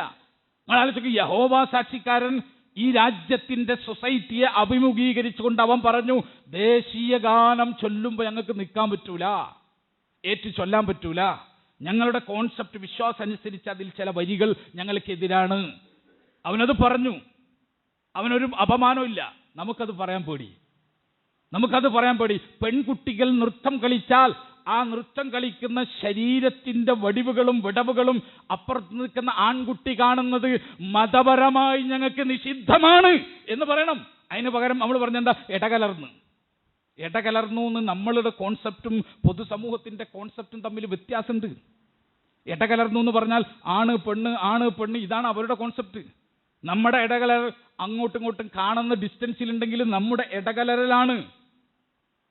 ആലോചിക്കും, യഹോവ സാക്ഷിക്കാരൻ ഈ രാജ്യത്തിന്റെ സൊസൈറ്റിയെ അഭിമുഖീകരിച്ചുകൊണ്ട് അവൻ പറഞ്ഞു, ദേശീയ ഗാനം ചൊല്ലുമ്പോൾ ഞങ്ങൾക്ക് നിൽക്കാൻ പറ്റൂല, ചൊല്ലാൻ പറ്റൂല. ഞങ്ങളുടെ കോൺസെപ്റ്റ് വിശ്വാസം അനുസരിച്ച് അതിൽ ചില വരികൾ ഞങ്ങൾക്കെതിരാണ്. അവനത് പറഞ്ഞു. അവനൊരു അപമാനവും ഇല്ല. നമുക്കത് പറയാൻ പേടി. പെൺകുട്ടികൾ നൃത്തം കളിച്ചാൽ ആ നൃത്തം കളിക്കുന്ന ശരീരത്തിന്റെ വടിവുകളും വിടവുകളും അപ്പുറത്ത് നിൽക്കുന്ന ആൺകുട്ടി കാണുന്നത് മതപരമായി ഞങ്ങൾക്ക് നിഷിദ്ധമാണ് എന്ന് പറയണം. അതിന് പകരം നമ്മൾ പറഞ്ഞെന്താ? ഇടകലർന്നു എന്ന് നമ്മളുടെ കോൺസെപ്റ്റും പൊതുസമൂഹത്തിന്റെ കോൺസെപ്റ്റും തമ്മിൽ വ്യത്യാസമുണ്ട്. ഇടകലർന്നു എന്ന് പറഞ്ഞാൽ ആണ് പെണ്ണ് ഇതാണ് അവരുടെ കോൺസെപ്റ്റ്. നമ്മുടെ ഇടകലർ അങ്ങോട്ടും ഇങ്ങോട്ടും കാണുന്ന ഡിസ്റ്റൻസിലുണ്ടെങ്കിലും നമ്മുടെ ഇടകലരലാണ്.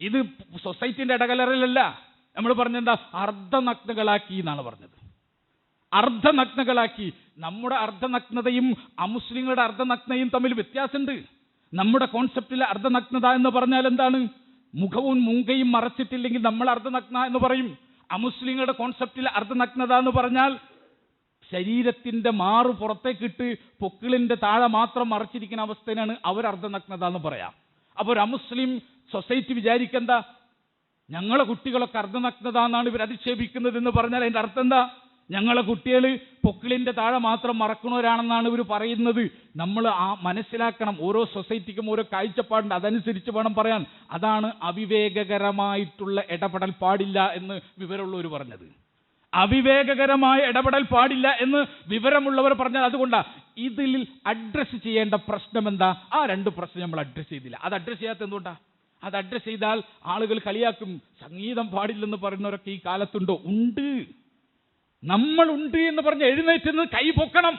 ഇത് സൊസൈറ്റിന്റെ ഇടകലരലല്ല. നമ്മൾ പറഞ്ഞെന്താ? അർദ്ധനഗ്നകളാക്കി എന്നാണ് പറഞ്ഞത്. അർദ്ധനഗ്നകളാക്കി. നമ്മുടെ അർദ്ധനഗ്നതയും അമുസ്ലിങ്ങളുടെ അർദ്ധനഗ്നതയും തമ്മിൽ വ്യത്യാസമുണ്ട്. നമ്മുടെ കോൺസെപ്റ്റിലെ അർദ്ധനഗ്നത എന്ന് പറഞ്ഞാൽ എന്താണ്? മുഖവും മുങ്കയും മറച്ചിട്ടില്ലെങ്കിൽ നമ്മൾ അർദ്ധനഗ്ന എന്ന് പറയും. അമുസ്ലിങ്ങളുടെ കോൺസെപ്റ്റിൽ അർദ്ധനഗ്നത എന്ന് പറഞ്ഞാൽ ശരീരത്തിന്റെ മാറ് പുറത്തേക്കിട്ട് പൊക്കിളിന്റെ താഴെ മാത്രം മറച്ചിരിക്കുന്ന അവസ്ഥയാണ് അവർ അർദ്ധനഗ്നത എന്ന് പറയാം. അപ്പോൾ ഒരു അമുസ്ലിം സൊസൈറ്റി വിചാരിക്കെന്താ, ഞങ്ങളെ കുട്ടികളൊക്കെ അർദ്ധനഗ്നത എന്നാണ് ഇവർ അധിക്ഷേപിക്കുന്നത് എന്ന് പറഞ്ഞാൽ അതിന്റെ അർത്ഥം എന്താ? ഞങ്ങളെ കുട്ടികൾ പൊക്കിളിന്റെ താഴെ മാത്രം മറക്കണവരാണെന്നാണ് ഇവർ പറയുന്നത്. നമ്മൾ മനസ്സിലാക്കണം, ഓരോ സൊസൈറ്റിക്കും ഓരോ കാഴ്ചപ്പാടുണ്ട്, അതനുസരിച്ച് വേണം പറയാൻ. അതാണ് അവിവേകകരമായിട്ടുള്ള ഇടപെടൽ പാടില്ല എന്ന് വിവരമുള്ളവർ പറഞ്ഞത്. അവിവേകകരമായ ഇടപെടൽ പാടില്ല എന്ന് വിവരമുള്ളവർ പറഞ്ഞാൽ അതുകൊണ്ടാണ്. ഇതിൽ അഡ്രസ്സ് ചെയ്യേണ്ട പ്രശ്നം എന്താ? ആ രണ്ട് പ്രശ്നം നമ്മൾ അഡ്രസ്സ് ചെയ്തില്ല. അത് അഡ്രസ്സ് ചെയ്യാത്ത എന്തുകൊണ്ടാ? അത് അഡ്രസ്സ് ചെയ്താൽ ആളുകൾ കളിയാക്കും. സംഗീതം പാടില്ലെന്ന് പറയുന്നവരൊക്കെ ഈ കാലത്തുണ്ടോ? ഉണ്ട്. നമ്മൾ ഉണ്ട് എന്ന് പറഞ്ഞ് എഴുന്നേറ്റ് കൈ പൊക്കണം.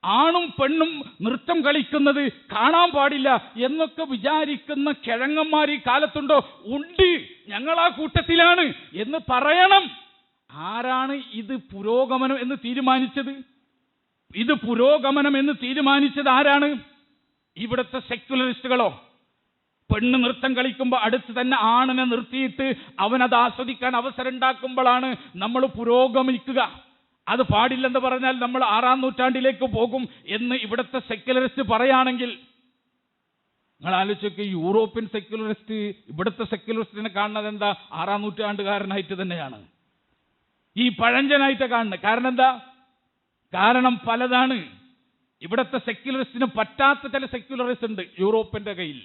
ആണും പെണ്ണും നൃത്തം കളിക്കുന്നത് കാണാൻ പാടില്ല എന്നൊക്കെ വിചാരിക്കുന്ന കിഴങ്ങന്മാർ ഈ കാലത്തുണ്ടോ? ഉണ്ട്, ഞങ്ങൾ ആ കൂട്ടത്തിലാണ് എന്ന് പറയണം. ആരാണ് ഇത് പുരോഗമനം എന്ന് തീരുമാനിച്ചത്? ഇത് പുരോഗമനം എന്ന് തീരുമാനിച്ചത് ആരാണ്? ഇവിടുത്തെ സെക്യുലറിസ്റ്റുകളോ? പെണ്ണ് നൃത്തം കളിക്കുമ്പോൾ അടുത്ത് തന്നെ ആണിനെ നിർത്തിയിട്ട് അവനത് ആസ്വദിക്കാൻ അവസരം ഉണ്ടാക്കുമ്പോഴാണ് നമ്മൾ പുരോഗമിക്കുക. അത് പാടില്ലെന്ന് പറഞ്ഞാൽ നമ്മൾ 6-ാം നൂറ്റാണ്ടിലേക്ക് പോകും എന്ന് ഇവിടുത്തെ സെക്യുലറിസ്റ്റ് പറയുകയാണെങ്കിൽ നിങ്ങൾ ആലോചിച്ചൊക്കെ, യൂറോപ്യൻ സെക്യുലറിസ്റ്റ് ഇവിടുത്തെ സെക്യുലറിസ്റ്റിനെ കാണുന്നത് എന്താ? 6-ാം നൂറ്റാണ്ടുകാരനായിട്ട് തന്നെയാണ്, ഈ പഴഞ്ചനായിട്ട് കാണുന്നത്. കാരണം എന്താ? കാരണം പലതാണ്. ഇവിടുത്തെ സെക്യുലറിസ്റ്റിന് പറ്റാത്ത ചില സെക്യുലറിസ്റ്റ് ഉണ്ട് യൂറോപ്പിന്റെ കയ്യിൽ.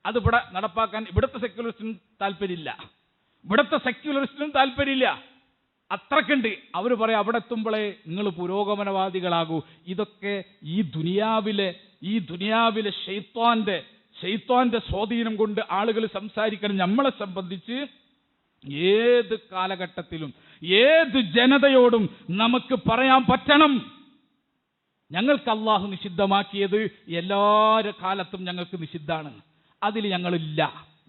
അത് ഇവിടെ നടപ്പാക്കാൻ ഇവിടുത്തെ സെക്യുലറിസ്റ്റിനും താല്പര്യമില്ല, ഇവിടുത്തെ സെക്യുലറിസ്റ്റിനും താല്പര്യമില്ല. അത്രക്കുണ്ട്. അവർ പറയാം അവിടെ എത്തുമ്പോഴേ നിങ്ങൾ പുരോഗമനവാദികളാകൂ. ഇതൊക്കെ ഈ ദുനിയാവിലെ ശൈത്വാന്റെ സ്വാധീനം കൊണ്ട് ആളുകൾ സംസാരിക്കണം. നമ്മളെ സംബന്ധിച്ച് ഏത് കാലഘട്ടത്തിലും ഏത് ജനതയോടും നമുക്ക് പറയാൻ പറ്റണം, ഞങ്ങൾക്ക് അള്ളാഹു നിഷിദ്ധമാക്കിയത് എല്ലാ കാലത്തും ഞങ്ങൾക്ക് നിഷിദ്ധാണ്, അതിൽ ഞങ്ങളില്ല,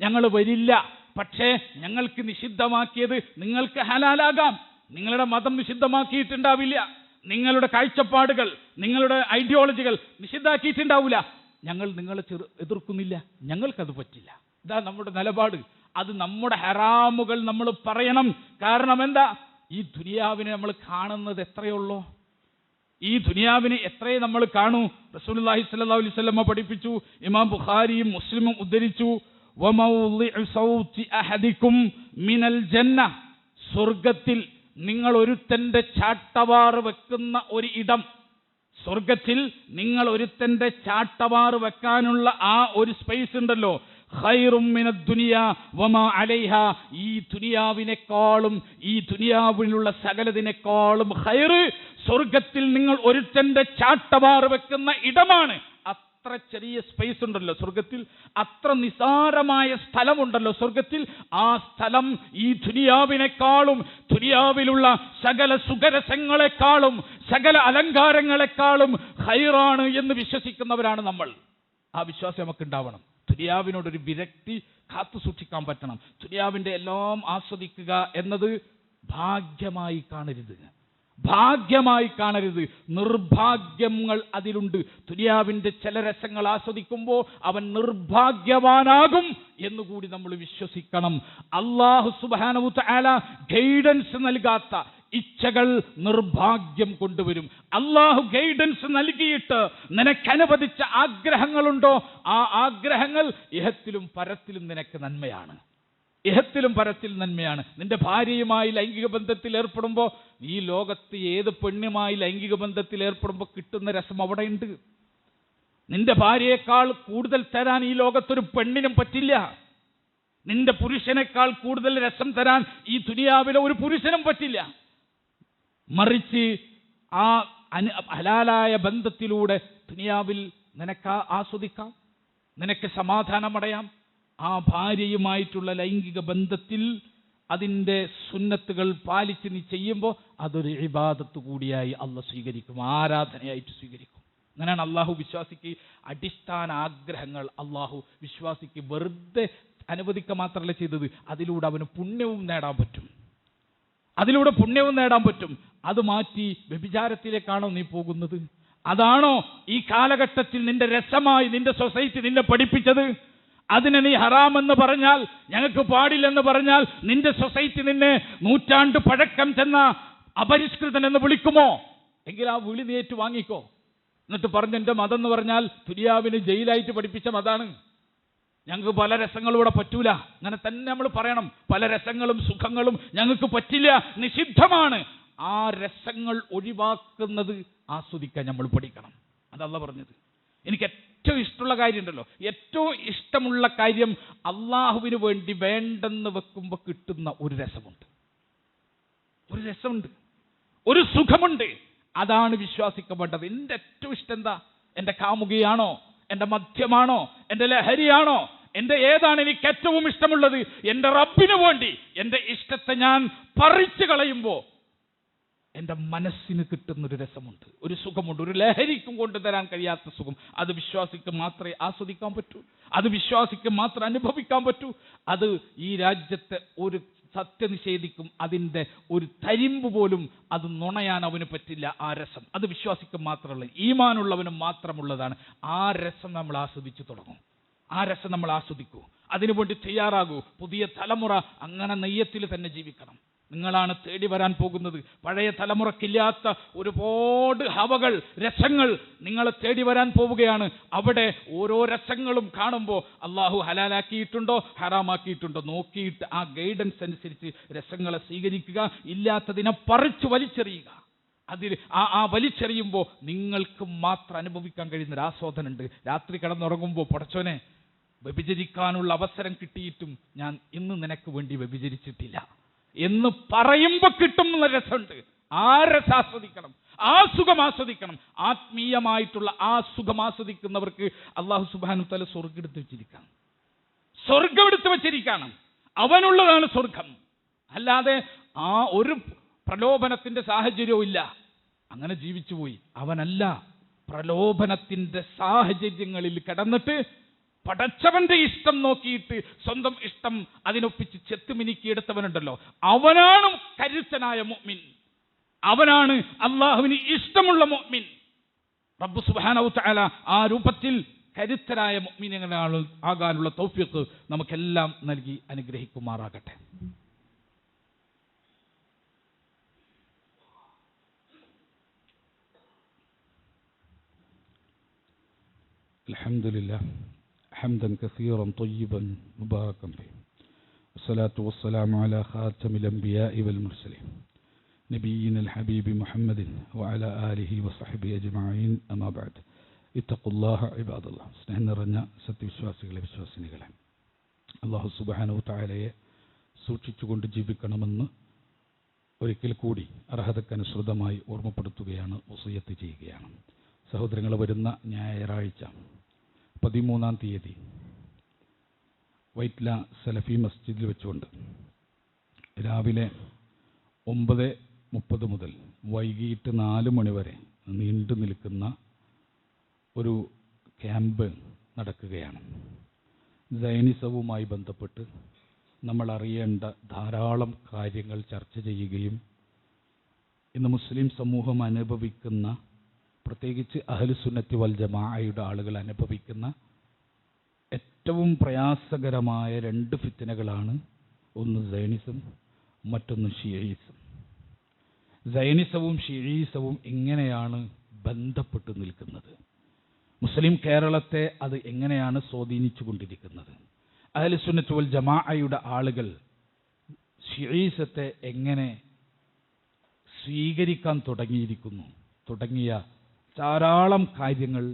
ഞങ്ങൾ വരില്ല. പക്ഷേ ഞങ്ങൾക്ക് നിഷിദ്ധമാക്കിയത് നിങ്ങൾക്ക് ഹലാലാകാം. നിങ്ങളുടെ മതം നിഷിദ്ധമാക്കിയിട്ടുണ്ടാവില്ല, നിങ്ങളുടെ കാഴ്ചപ്പാടുകൾ, നിങ്ങളുടെ ഐഡിയോളജികൾ നിഷിദ്ധാക്കിയിട്ടുണ്ടാവില്ല. ഞങ്ങൾ നിങ്ങളെ എതിർക്കുന്നില്ല, ഞങ്ങൾക്കത് പറ്റില്ല. ഇതാ നമ്മുടെ നിലപാട്. അത് നമ്മുടെ ഹറാമുകൾ നമ്മൾ പറയണം. കാരണം എന്താ? ഈ ദുനിയാവിനെ നമ്മൾ കാണുന്നത് എത്രയുള്ളൂ? ഈ ദുനിയാവിനെ എത്രയേ നമ്മൾ കാണൂ? റസൂലുള്ളാഹി സ്വല്ലല്ലാഹു അലൈഹി വസല്ലം പഠിപ്പിച്ചു, ഇമാം ബുഖാരിയും മുസ്ലിമും ഉദ്ധരിച്ചു, വമൗളിഉ സൗതി അഹദികും മിനൽ ജന്ന, സ്വർഗത്തിൽ നിങ്ങൾ ഒരുത്തന്റെ ചാട്ടവാറ് വെക്കുന്ന ഒരു ഇടം, സ്വർഗത്തിൽ നിങ്ങൾ ഒരുത്തന്റെ ചാട്ടവാറ് വെക്കാനുള്ള ആ ഒരു സ്പേസ് ഉണ്ടല്ലോ, ഖൈറും മിനദ് ദുനിയാ വമാ അലൈഹാ, ഈ ദുനിയാവിനേക്കാളും ഈ ദുനിയാവിലുള്ള സകലതിനേക്കാളും ഖൈറ് സ്വർഗത്തിൽ നിങ്ങൾ ഒരുത്തന്റെ ചാട്ടവാറ് വെക്കുന്ന ഇടമാണ്. അത്ര ചെറിയ സ്പേസ് ഉണ്ടല്ലോ സ്വർഗത്തിൽ, അത്ര നിസാരമായ സ്ഥലമുണ്ടല്ലോ സ്വർഗത്തിൽ. ആ സ്ഥലം ഈ ദുനിയാവിനേക്കാളും ദുനിയാവിലുള്ള സകല സുഖരസങ്ങളെക്കാളും സകല അലങ്കാരങ്ങളെക്കാളും ഖൈറാണ് എന്ന് വിശ്വസിക്കുന്നവരാണ് നമ്മൾ. ആ വിശ്വാസം നമുക്ക് ഉണ്ടാവണം. ദുനിയാവിനോടൊരു വിരക്തി കാത്തു സൂക്ഷിക്കാൻ പറ്റണം. ദുനിയാവിന്റെ എല്ലാം ആസ്വദിക്കുക എന്നത് ഭാഗ്യമായി കാണരുത്, ഭാഗ്യമായി കാണരുത്. നിർഭാഗ്യങ്ങൾ അതിലുണ്ട്. ദുനിയാവിന്റെ ചില രസങ്ങൾ ആസ്വദിക്കുമ്പോൾ അവൻ നിർഭാഗ്യവാനാകും എന്നുകൂടി നമ്മൾ വിശ്വസിക്കണം. അല്ലാഹു സുബ്ഹാനഹു വ തആല ഗൈഡൻസ് നൽകാത്ത ഇച്ഛകൾ നിർഭാഗ്യം കൊണ്ടുവരും. അള്ളാഹു ഗൈഡൻസ് നൽകിയിട്ട് നിനക്ക് അനുവദിച്ച ആഗ്രഹങ്ങളുണ്ടോ, ആ ആഗ്രഹങ്ങൾ ഇഹത്തിലും പരത്തിലും നിനക്ക് നന്മയാണ്, ഇഹത്തിലും പരത്തിലും നന്മയാണ്. നിന്റെ ഭാര്യയുമായി ലൈംഗിക ബന്ധത്തിൽ ഏർപ്പെടുമ്പോൾ, ഈ ലോകത്ത് ഏത് പെണ്ണുമായി ലൈംഗിക ബന്ധത്തിൽ ഏർപ്പെടുമ്പോൾ കിട്ടുന്ന രസം അവിടെയുണ്ട്. നിന്റെ ഭാര്യയേക്കാൾ കൂടുതൽ തരാൻ ഈ ലോകത്തൊരു പെണ്ണിനും പറ്റില്ല. നിന്റെ പുരുഷനേക്കാൾ കൂടുതൽ രസം തരാൻ ഈ ദുനിയാവിലെ ഒരു പുരുഷനും പറ്റില്ല. മറിച്ച് ആ ഹലാലായ ബന്ധത്തിലൂടെ ദുനിയാവിൽ നിനക്ക് ആസ്വദിക്കാം, നിനക്ക് സമാധാനമടയാം. ആ ഭാര്യയുമായിട്ടുള്ള ലൈംഗിക ബന്ധത്തിൽ അതിൻ്റെ സുന്നത്തുകൾ പാലിച്ച് നീ ചെയ്യുമ്പോൾ അതൊരു ഇബാദത്ത് കൂടിയായി അള്ളാഹ് സ്വീകരിക്കും, ആരാധനയായിട്ട് സ്വീകരിക്കും. അങ്ങനെയാണ് അള്ളാഹു വിശ്വാസിക്ക് അടിസ്ഥാന ആഗ്രഹങ്ങൾ അള്ളാഹു വിശ്വാസിക്ക് വെറുതെ അനുവദിക്കുക മാത്രമല്ല ചെയ്തത്, അതിലൂടെ അവന് പുണ്യവും നേടാൻ പറ്റും, അതിലൂടെ പുണ്യവും നേടാൻ പറ്റും. അത് മാറ്റി വ്യഭിചാരത്തിലേക്കാണോ നീ പോകുന്നത്? അതാണോ ഈ കാലഘട്ടത്തിൽ നിന്റെ രസമായി നിന്റെ സൊസൈറ്റി നിന്നെ പഠിപ്പിച്ചത്? അതിനെ നീ ഹറാമെന്ന് പറഞ്ഞാൽ, ഞങ്ങൾക്ക് പാടില്ലെന്ന് പറഞ്ഞാൽ, നിന്റെ സൊസൈറ്റി നിന്നെ നൂറ്റാണ്ട് പഴക്കം ചെന്ന അപരിഷ്കൃതൻ എന്ന് വിളിക്കുമോ? എങ്കിൽ ആ വിളി നീ ഏറ്റു വാങ്ങിക്കോ. എന്നിട്ട് പറഞ്ഞ് എൻ്റെ മതം എന്ന് പറഞ്ഞാൽ തുര്യാവിന് ജയിലായിട്ട് പഠിപ്പിച്ച മതാണ്, ഞങ്ങൾക്ക് പല രസങ്ങളും ഇവിടെ പറ്റൂല. അങ്ങനെ തന്നെ നമ്മൾ പറയണം. പല രസങ്ങളും സുഖങ്ങളും ഞങ്ങൾക്ക് പറ്റില്ല, നിഷിദ്ധമാണ്. ആ രസങ്ങൾ ഒഴിവാക്കുന്നത് ആസ്വദിക്കാൻ നമ്മൾ പഠിക്കണം. അതല്ല പറഞ്ഞത്. എനിക്ക് ഏറ്റവും ഇഷ്ടമുള്ള കാര്യമുണ്ടല്ലോ, ഏറ്റവും ഇഷ്ടമുള്ള കാര്യം അള്ളാഹുവിന് വേണ്ടി വേണ്ടെന്ന് വെക്കുമ്പോൾ കിട്ടുന്ന ഒരു രസമുണ്ട്, ഒരു സുഖമുണ്ട്. അതാണ് വിശ്വാസിക്കപ്പെട്ടത്. എൻ്റെ ഏറ്റവും ഇഷ്ടം എന്താ? എൻ്റെ കാമുകിയാണോ, എൻ്റെ മദ്യമാണോ, എൻ്റെ ലഹരിയാണോ, എൻ്റെ ഏതാണ് എനിക്ക് ഏറ്റവും ഇഷ്ടമുള്ളത്? എൻ്റെ റബ്ബിന് വേണ്ടി എൻ്റെ ഇഷ്ടത്തെ ഞാൻ പറിച്ചു കളയുമ്പോൾ എൻ്റെ മനസ്സിന് കിട്ടുന്നൊരു രസമുണ്ട്, ഒരു സുഖമുണ്ട്. ഒരു ലഹരിക്കും കൊണ്ടുതരാൻ കഴിയാത്ത സുഖം. അത് വിശ്വാസിക്ക് മാത്രമേ ആസ്വദിക്കാൻ പറ്റൂ, അത് വിശ്വാസിക്ക് മാത്രം അനുഭവിക്കാൻ പറ്റൂ. അത് ഈ രാജ്യത്തെ ഒരു സത്യനിഷേധിക്കും അതിൻ്റെ ഒരു തരിമ്പ് പോലും അത് നുണയാൻ അവന് പറ്റില്ല. ആ രസം അത് വിശ്വാസിക്ക് മാത്രമുള്ള, ഈമാനുള്ളവന് മാത്രമുള്ളതാണ്. ആ രസം നമ്മൾ ആസ്വദിച്ചു തുടങ്ങും, ആ രസം നമ്മൾ ആസ്വദിക്കൂ, അതിനുവേണ്ടി തയ്യാറാകൂ. പുതിയ തലമുറ അങ്ങനെ നെയ്യത്തിൽ തന്നെ ജീവിക്കണം. നിങ്ങളാണ് തേടി വരാൻ പോകുന്നത്. പഴയ തലമുറക്കില്ലാത്ത ഒരുപാട് ഹവകൾ, രസങ്ങൾ നിങ്ങളെ തേടി വരാൻ പോവുകയാണ്. അവിടെ ഓരോ രസങ്ങളും കാണുമ്പോൾ അള്ളാഹു ഹലാലാക്കിയിട്ടുണ്ടോ ഹറാമാക്കിയിട്ടുണ്ടോ നോക്കിയിട്ട് ആ ഗൈഡൻസ് അനുസരിച്ച് രസങ്ങളെ സ്വീകരിക്കുക, ഇല്ലാത്തതിനെ പറിച്ചു വലിച്ചെറിയുക. അതിൽ ആ വലിച്ചെറിയുമ്പോൾ നിങ്ങൾക്ക് മാത്രം അനുഭവിക്കാൻ കഴിയുന്ന ഒരു ആസ്വാദനമുണ്ട്. രാത്രി കിടന്നുറങ്ങുമ്പോൾ പടച്ചോനെ, വ്യഭിചരിക്കാനുള്ള അവസരം കിട്ടിയിട്ടും ഞാൻ ഇന്ന് നിനക്ക് വേണ്ടി വ്യഭിചരിച്ചിട്ടില്ല എന്ന് പറയുമ്പോൾ കിട്ടുന്ന രസമുണ്ട്. ആ രസം ആസ്വദിക്കണം, ആ സുഖം ആസ്വദിക്കണം. ആത്മീയമായിട്ടുള്ള ആ സുഖം ആസ്വദിക്കുന്നവർക്ക് അല്ലാഹു സുബ്ഹാനഹു വതആല സ്വർഗ്ഗം എടുത്ത് വെച്ചിരിക്കുകയാണ്, സ്വർഗ്ഗം എടുത്ത് വെച്ചിരിക്കുകയാണ്. അവനുള്ളതാണ് സ്വർഗം. അല്ലാതെ ആ ഒരു പ്രലോഭനത്തിന്റെ സാഹചര്യവും ഇല്ല. അങ്ങനെ ജീവിച്ചു പോയി അവനല്ല. പ്രലോഭനത്തിന്റെ സാഹചര്യങ്ങളിൽ കിടന്നിട്ട് പടച്ചവന്റെ ഇഷ്ടം നോക്കിയിട്ട് സ്വന്തം ഇഷ്ടം അതിനൊപ്പിച്ച് ചെത്തുമിനിക്കിയെടുത്തവനുണ്ടല്ലോ, അവനാണ് കരുത്തനായ മുഅ്മിൻ, അവനാണ് അള്ളാഹുവിന് ഇഷ്ടമുള്ള മുഅ്മിൻ. റബ്ബ് സുബ്ഹാനഹു വതആല ആ രൂപത്തിൽ കരുത്തരായ മുഅ്മിനീങ്ങളാണ് ആകാനുള്ള തൗഫീഖ് നമുക്കെല്ലാം നൽകി അനുഗ്രഹിക്കുമാറാകട്ടെ. അൽഹംദുലില്ലാഹ് ഹംദൻ കസീറൻ ത്വയ്യിബൻ മുബാറകൻ ഫീഹി വസ്സലാത്തു വസ്സലാമു അലാ ഖാതമിൽ അംബിയാഇ വൽ മുർസലീൻ നബിയ്യിനൽ ഹബീബി മുഹമ്മദിൻ വഅലാ ആലിഹി വസഹ്ബിഹി അജ്മഈൻ. അമാ ബഅദ്. ഇത്തഖുല്ലാഹ ഇബാദല്ലാഹ്. സ്നേഹം നിറഞ്ഞ സത്യവിശ്വാസികളെ, വിശ്വാസിനികളെ, അല്ലാഹു സുബ്ഹാനഹു വതആലയെ സൂക്ഷിച്ചുകൊണ്ട് ജീവിക്കണമെന്ന് ഒരിക്കൽ കൂടി അർഹതക്കനുസൃതമായി ഓർമ്മപ്പെടുത്തുകയാണ്, വസിയത്ത് ചെയ്യുകയാണ്. സഹോദരങ്ങൾ, വരുന്ന ഞായറാഴ്ച 13-ാം തീയതി വൈറ്റ്ല സലഫി മസ്ജിദിൽ വെച്ചുകൊണ്ട് രാവിലെ 9:30 മുതൽ വൈകിട്ട് 4 മണി വരെ നീണ്ടു നിൽക്കുന്ന ഒരു ക്യാമ്പ് നടക്കുകയാണ്. സൈനിസവുമായി ബന്ധപ്പെട്ട് നമ്മൾ അറിയേണ്ട ധാരാളം കാര്യങ്ങൾ ചർച്ച ചെയ്യുകയും ഇന്ന് മുസ്ലിം സമൂഹം അനുഭവിക്കുന്ന, പ്രത്യേകിച്ച് അഹ്ലുസുന്നത്തി വൽ ജമാഅയുടെ ആളുകൾ അനുഭവിക്കുന്ന ഏറ്റവും പ്രയാസകരമായ 2 ഫിത്നകളാണ്. ഒന്ന് സൈനിസം, മറ്റൊന്ന് ഷിഈസം. സൈനിസവും ഷിഈസവും എങ്ങനെയാണ് ബന്ധപ്പെട്ട് നിൽക്കുന്നത്? മുസ്ലിം കേരളത്തെ അത് എങ്ങനെയാണ് സ്വാധീനിച്ചു കൊണ്ടിരിക്കുന്നത്? അഹ്ലുസുന്നത്തി വൽ ജമാഅയുടെ ആളുകൾ ഷിഈസത്തെ എങ്ങനെ സ്വീകരിക്കാൻ തുടങ്ങിയിരിക്കുന്നു തുടങ്ങിയ ധാരാളം കാര്യങ്ങൾ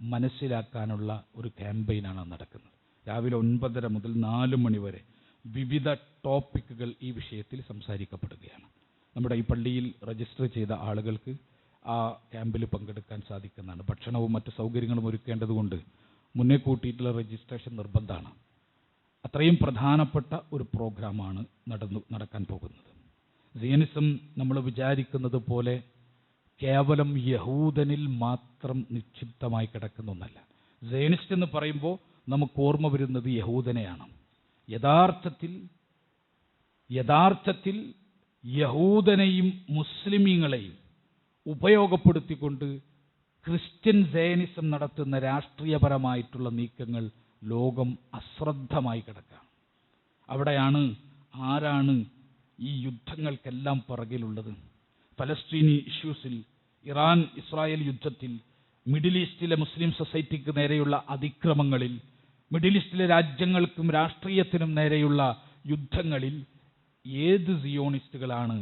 മനസ്സിലാക്കാനുള്ള ഒരു ക്യാമ്പയിനാണ് നടക്കുന്നത്. രാവിലെ 9:30 മുതൽ 4 മണി വരെ വിവിധ ടോപ്പിക്കുകൾ ഈ വിഷയത്തിൽ സംസാരിക്കപ്പെടുകയാണ്. നമ്മുടെ ഈ പള്ളിയിൽ രജിസ്റ്റർ ചെയ്ത ആളുകൾക്ക് ആ ക്യാമ്പിൽ പങ്കെടുക്കാൻ സാധിക്കുന്നതാണ്. ഭക്ഷണവും മറ്റ് സൗകര്യങ്ങളും ഒരുക്കേണ്ടതുകൊണ്ട് മുന്നേ കൂട്ടിയിട്ടുള്ള രജിസ്ട്രേഷൻ നിർബന്ധമാണ്. അത്രയും പ്രധാനപ്പെട്ട ഒരു പ്രോഗ്രാമാണ് നടക്കാൻ പോകുന്നത്. സിയനിസം നമ്മൾ വിചാരിക്കുന്നത് പോലെ കേവലം യഹൂദനിൽ മാത്രം നിക്ഷിപ്തമായി കിടക്കുന്ന ഒന്നല്ല. സയനിസ്റ്റ് എന്ന് പറയുമ്പോൾ നമുക്ക് ഓർമ്മ വരുന്നത് യഹൂദനെയാണ്. യഥാർത്ഥത്തിൽ യഹൂദനെയും മുസ്ലിമീങ്ങളെയും ഉപയോഗപ്പെടുത്തിക്കൊണ്ട് ക്രിസ്ത്യൻ സയനിസം നടത്തുന്ന രാഷ്ട്രീയപരമായിട്ടുള്ള നീക്കങ്ങൾ ലോകം അശ്രദ്ധമായി കിടക്കുക. അവിടെയാണ് ആരാണ് ഈ യുദ്ധങ്ങൾക്കെല്ലാം പുറകിലുള്ളത്? പലസ്തീനി ഇഷ്യൂസിൽ, ഇറാൻ ഇസ്രായേൽ യുദ്ധത്തിൽ, മിഡിൽ ഈസ്റ്റിലെ മുസ്ലിം സൊസൈറ്റിക്ക് നേരെയുള്ള അതിക്രമങ്ങളിൽ, മിഡിൽ ഈസ്റ്റിലെ രാജ്യങ്ങൾക്കും രാഷ്ട്രീയത്തിനും നേരെയുള്ള യുദ്ധങ്ങളിൽ ഏത് സിയോണിസ്റ്റുകളാണ്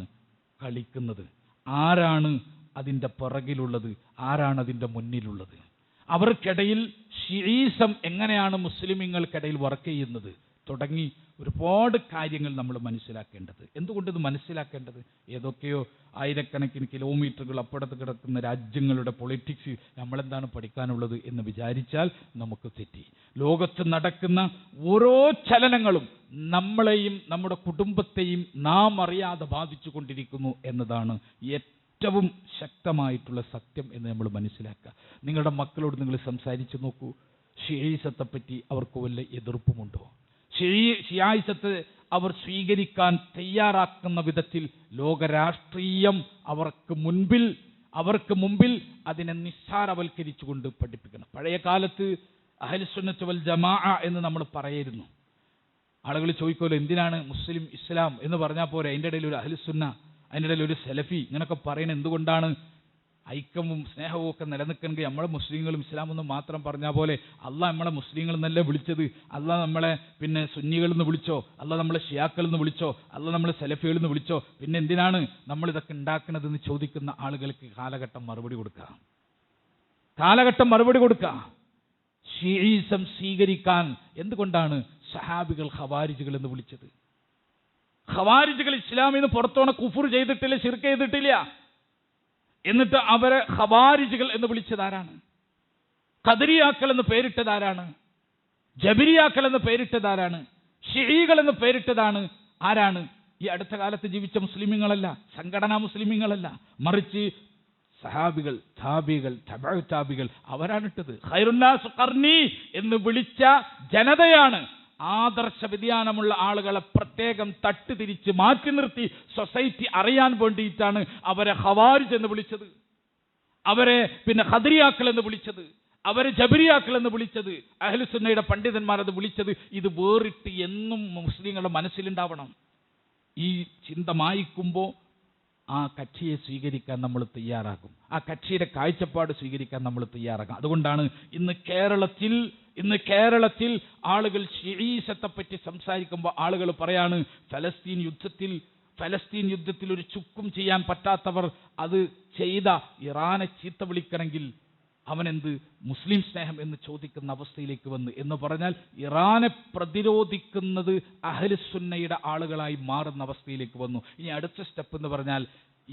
കളിക്കുന്നത്? ആരാണ് അതിൻ്റെ പുറകിലുള്ളത്? ആരാണ് അതിൻ്റെ മുന്നിലുള്ളത്? അവർക്കിടയിൽ ഷിഈസം എങ്ങനെയാണ് മുസ്ലിമീങ്ങൾക്കിടയിൽ വർക്ക് ചെയ്യുന്നത് തുടങ്ങി ഒരുപാട് കാര്യങ്ങൾ നമ്മൾ മനസ്സിലാക്കേണ്ടത്. എന്തുകൊണ്ട് ഇത് മനസ്സിലാക്കേണ്ടത്? ഏതൊക്കെയോ ആയിരക്കണക്കിന് കിലോമീറ്ററുകൾ അപ്പുറത്ത് കിടക്കുന്ന രാജ്യങ്ങളുടെ പൊളിറ്റിക്സ് നമ്മളെന്താണ് പഠിക്കാനുള്ളത് എന്ന് വിചാരിച്ചാൽ നമുക്ക് തെറ്റി. ലോകത്ത് നടക്കുന്ന ഓരോ ചലനങ്ങളും നമ്മളെയും നമ്മുടെ കുടുംബത്തെയും നാം അറിയാതെ ബാധിച്ചു കൊണ്ടിരിക്കുന്നു എന്നതാണ് ഏറ്റവും ശക്തമായിട്ടുള്ള സത്യം എന്ന് നമ്മൾ മനസ്സിലാക്കുക. നിങ്ങളുടെ മക്കളോട് നിങ്ങൾ സംസാരിച്ച് നോക്കൂ. ഷിഈസത്തെപ്പറ്റി അവർക്ക് വല്ല എതിർപ്പുമുണ്ടോ? ഷിയായിസത്തെ അവർ സ്വീകരിക്കാൻ തയ്യാറാക്കുന്ന വിധത്തിൽ ലോകരാഷ്ട്രീയം അവർക്ക് മുമ്പിൽ അതിനെ നിസ്സാരവൽക്കരിച്ചുകൊണ്ട് പഠിപ്പിക്കണം. പഴയ കാലത്ത് അഹ്ലുസുന്നത്ത് വൽ ജമാഅ എന്ന് നമ്മൾ പറയായിരുന്നു. ആളുകൾ ചോദിക്കുമല്ലോ, എന്തിനാണ് മുസ്ലിം ഇസ്ലാം എന്ന് പറഞ്ഞാൽ പോരെ, അതിൻ്റെ ഇടയിൽ ഒരു അഹ്ലുസുന്ന, അതിൻ്റെ ഇടയിൽ ഒരു സലഫി, ഇങ്ങനെയൊക്കെ പറയുന്നത് എന്തുകൊണ്ടാണ്? ഐക്യവും സ്നേഹവും ഒക്കെ നിലനിൽക്കണമെങ്കിൽ നമ്മളെ മുസ്ലിങ്ങളും ഇസ്ലാമെന്നും മാത്രം പറഞ്ഞാൽ പോലെ അള്ളാഹ് നമ്മളെ മുസ്ലിങ്ങൾ എന്നല്ലേ വിളിച്ചത്? അള്ളാഹ് നമ്മളെ പിന്നെ സുന്നികളിൽ നിന്ന് വിളിച്ചോ? അള്ളാഹ് നമ്മളെ ഷിയാക്കളിൽ നിന്ന് വിളിച്ചോ? അള്ളാഹ് നമ്മളെ സലഫികളിൽ നിന്ന് വിളിച്ചോ? പിന്നെ എന്തിനാണ് നമ്മളിതൊക്കെ ഉണ്ടാക്കുന്നതെന്ന് ചോദിക്കുന്ന ആളുകൾക്ക് കാലഘട്ടം മറുപടി കൊടുക്കുക. ഷിഈസം സ്വീകരിക്കാൻ എന്തുകൊണ്ടാണ് സഹാബികൾ ഖവാരിജുകൾ എന്ന് വിളിച്ചത്? ഖവാരിജുകൾ ഇസ്ലാമിൽ നിന്ന് പുറത്തോണ കുഫർ ചെയ്തിട്ടില്ല, ശിർക്ക് ചെയ്തിട്ടില്ല. എന്നിട്ട് അവരെ ഖവാരിജുകൾ എന്ന് വിളിച്ചതാരാണ്? ഖദരിയാക്കൾ എന്ന് പേരിട്ടതാരാണ്? ജബരിയാക്കൾ എന്ന് പേരിട്ടതാരാണ്? ഷിഈകൾ എന്ന് പേരിട്ടതാണ് ആരാണ്? ഈ അടുത്ത കാലത്ത് ജീവിച്ച മുസ്ലിമീങ്ങളല്ല, സംഘടനാ മുസ്ലിമീങ്ങളല്ല, മറിച്ച് സഹാബികൾ, താബികൾ, തബഉ താബികൾ അവരാണിട്ടത്. ഖൈറുന്നാസ് ഖർനി എന്ന് വിളിച്ച ജനതയാണ് ആദർശ വ്യതിയാനമുള്ള ആളുകളെ പ്രത്യേകം തട്ടുതിരിച്ച് മാറ്റി നിർത്തി സൊസൈറ്റി അറിയാൻ വേണ്ടിയിട്ടാണ് അവരെ ഖവാരിജ് എന്ന് വിളിച്ചത്, അവരെ പിന്നെ ഖദരിയാക്കൾ എന്ന് വിളിച്ചത്, അവരെ ജബരിയാക്കൾ എന്ന് വിളിച്ചത്. അഹ്ലുസുന്നയുടെ പണ്ഡിതന്മാർ അത് വിളിച്ചത്. ഇത് വേറിട്ട് എന്നും മുസ്ലിങ്ങളുടെ മനസ്സിലുണ്ടാവണം. ഈ ചിന്ത മായ്ക്കുമ്പോൾ ആ കക്ഷിയെ സ്വീകരിക്കാൻ നമ്മൾ തയ്യാറാകും, ആ കക്ഷിയുടെ കാഴ്ചപ്പാട് സ്വീകരിക്കാൻ നമ്മൾ തയ്യാറാകും. അതുകൊണ്ടാണ് ഇന്ന് കേരളത്തിൽ ആളുകൾ ഷിഈസത്തെ പറ്റി സംസാരിക്കുമ്പോൾ ആളുകൾ പറയാണ്, ഫലസ്തീൻ യുദ്ധത്തിൽ ഒരു ചുക്കും ചെയ്യാൻ പറ്റാത്തവർ അത് ചെയ്ത ഇറാനെ ചീത്ത വിളിക്കണമെങ്കിൽ അവനെന്ത് മുസ്ലിം സ്നേഹം എന്ന് ചോദിക്കുന്ന അവസ്ഥയിലേക്ക് വന്ന് എന്ന് പറഞ്ഞാൽ ഇറാനെ പ്രതിരോധിക്കുന്നത് അഹ്ലുസുന്നയുടെ ആളുകളായി മാറുന്ന അവസ്ഥയിലേക്ക് വന്നു. ഇനി അടുത്ത സ്റ്റെപ്പ് എന്ന് പറഞ്ഞാൽ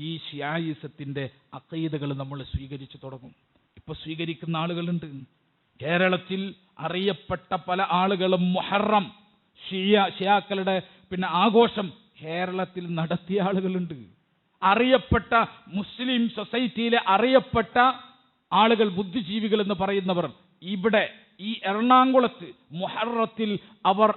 ഈ ഷിയായിസത്തിന്റെ അഖീദകൾ നമ്മൾ സ്വീകരിച്ചു തുടങ്ങും. ഇപ്പൊ സ്വീകരിക്കുന്ന ആളുകളുണ്ട്. കേരളത്തിൽ അറിയപ്പെട്ട പല ആളുകളും മുഹറം ഷിയാക്കളുടെ പിന്നെ ആഘോഷം കേരളത്തിൽ നടത്തിയ ആളുകളുണ്ട്. അറിയപ്പെട്ട മുസ്ലിം സൊസൈറ്റിയിലെ അറിയപ്പെട്ട ആളുകൾ, ബുദ്ധിജീവികൾ എന്ന് പറയുന്നവർ ഇവിടെ ഈ എറണാകുളത്ത് മുഹറത്തിൽ അവർ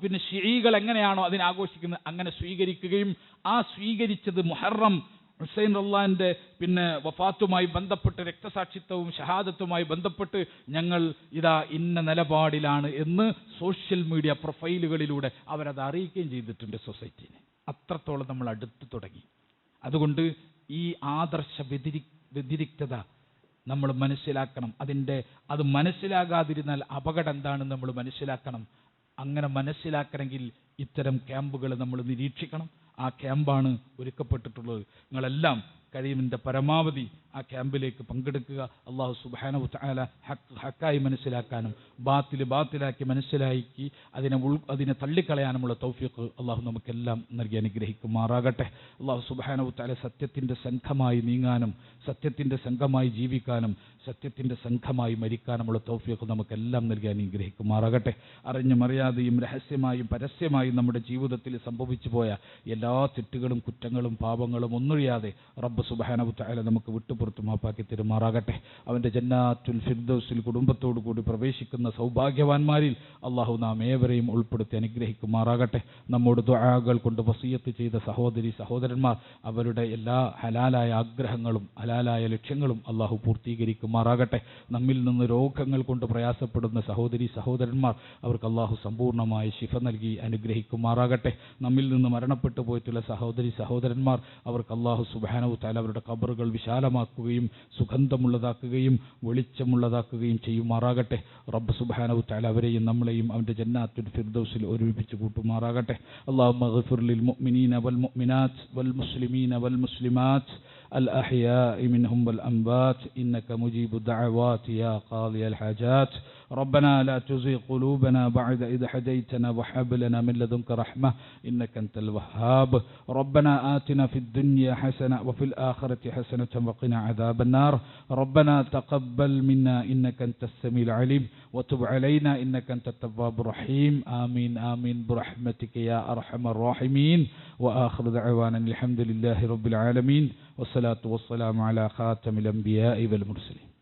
പിന്നെ ഷിഈകൾ എങ്ങനെയാണോ അതിനെ ആഘോഷിക്കുന്നത് അങ്ങനെ സ്വീകരിക്കുകയും ആ സ്വീകരിച്ചത് മുഹറം ഹുസൈൻ റളിയല്ലാഹുവിന്റെ പിന്നെ വഫാത്തുമായി ബന്ധപ്പെട്ട് രക്തസാക്ഷിത്വവും ഷഹാദത്തുമായി ബന്ധപ്പെട്ട് ഞങ്ങൾ ഇതാ ഇന്ന നിലപാടിലാണ് എന്ന് സോഷ്യൽ മീഡിയ പ്രൊഫൈലുകളിലൂടെ അവരത് അറിയിക്കുകയും ചെയ്തിട്ടുണ്ട് സൊസൈറ്റിനെ. അത്രത്തോളം നമ്മൾ അടുത്ത് തുടങ്ങി. അതുകൊണ്ട് ഈ ആദർശ വ്യതിരിക്തത നമ്മൾ മനസ്സിലാക്കണം. അത് മനസ്സിലാകാതിരുന്നാൽ അപകടം എന്താണെന്ന് നമ്മൾ മനസ്സിലാക്കണം. അങ്ങനെ മനസ്സിലാക്കണമെങ്കിൽ ഇത്തരം ക്യാമ്പുകൾ നമ്മൾ നിരീക്ഷിക്കണം. ആ ക്യാമ്പാണ് ഒരുക്കപ്പെട്ടിട്ടുള്ളത്. നിങ്ങളെല്ലാം കഴിവിൻ്റെ പരമാവധി ആ ക്യാമ്പിലേക്ക് പങ്കെടുക്കുക. അള്ളാഹു സുബ്ഹാനഹു വ തആല ഹക്കായി മനസ്സിലാക്കാനും ബാത്തിലാക്കി മനസ്സിലാക്കി അതിനെ തള്ളിക്കളയാനുമുള്ള തൗഫീഖ് അള്ളാഹു നമുക്കെല്ലാം നൽകി അനുഗ്രഹിക്കുമാറാകട്ടെ. അള്ളാഹു സുബ്ഹാനഹു വ തആല സത്യത്തിൻ്റെ സംഘമായി നീങ്ങാനും സത്യത്തിൻ്റെ സംഘമായി ജീവിക്കാനും സത്യത്തിൻ്റെ സംഘമായി മരിക്കാനുമുള്ള തൗഫീഖ് നമുക്കെല്ലാം നൽകി അനുഗ്രഹിക്കുമാറാകട്ടെ. അറിഞ്ഞും അറിയാതെയും രഹസ്യമായും പരസ്യമായും നമ്മുടെ ജീവിതത്തിൽ സംഭവിച്ചു പോയ എല്ലാ തെറ്റുകളും കുറ്റങ്ങളും പാപങ്ങളും ഒന്നൊഴിയാതെ റബ്ബ് റബ്ബ് സുബ്ഹാനഹു വ തആല നമുക്ക് വിട്ടുപുറത്തു മാപ്പാക്കി തരുമാറാകട്ടെ. അവൻ്റെ ജന്നാത്തുൽ ഫിർദൗസിൽ കുടുംബത്തോടു കൂടി പ്രവേശിക്കുന്ന സൗഭാഗ്യവാന്മാരിൽ അള്ളാഹു നാം ഏവരെയും ഉൾപ്പെടുത്തി അനുഗ്രഹിക്കുമാറാകട്ടെ. നമ്മോട് ദുആകൾ കൊണ്ട് വസിയത്ത് ചെയ്ത സഹോദരി സഹോദരന്മാർ അവരുടെ എല്ലാ ഹലാലായ ആഗ്രഹങ്ങളും ഹലാലായ ലക്ഷ്യങ്ങളും അള്ളാഹു പൂർത്തീകരിക്കുമാറാകട്ടെ. നമ്മിൽ നിന്ന് രോഗങ്ങൾ കൊണ്ട് പ്രയാസപ്പെടുന്ന സഹോദരി സഹോദരന്മാർ അവർക്ക് അള്ളാഹു സമ്പൂർണ്ണമായി ശിഫ നൽകി അനുഗ്രഹിക്കുമാറാകട്ടെ. നമ്മിൽ നിന്ന് മരണപ്പെട്ടു പോയിട്ടുള്ള സഹോദരി സഹോദരന്മാർ അവർക്ക് അള്ളാഹു സുബ്ഹാനഹു വ തആല അവരുടെ ഖബറുകൾ വിശാലമാക്കുകയും സുഗന്ധമുള്ളതാക്കുകയും വെളിച്ചമുള്ളതാക്കുകയും ചെയ്യുമാറാകട്ടെ. റബ്ബ് സുബ്ഹാനഹു വ തആല അവരെയും നമ്മളെയും അവൻ്റെ ജന്നാത്തുൽ ഫിർദൗസിൽ ഒരുമിച്ച് കൂട്ടുമാറാകട്ടെ. അല്ലാഹുമ്മ ഗ്ഫിർ ലിൽ മുഅ്മിനീന വൽ മുഅ്മിനാത്ത് വൽ മുസ്ലിമീന വൽ മുസ്ലിമാത്ത് الأحياء منهم والأموات إنك مجيب الدعوات يا قاضي الحاجات. ربنا لا تزغ قلوبنا بعد إذ هديتنا وهب لنا من لدنك رحمة إنك أنت الوهاب. ربنا آتنا في الدنيا حسنة وفي الآخرة حسنة وقنا عذاب النار. ربنا تقبل منا إنك أنت السميع العليم وتب علينا إنك أنت التواب الرحيم. آمين آمين برحمتك يا أرحم الراحمين. وآخر دعوانا الحمد لله رب العالمين والصلاة والسلام على خاتم الأنبياء والمرسلين.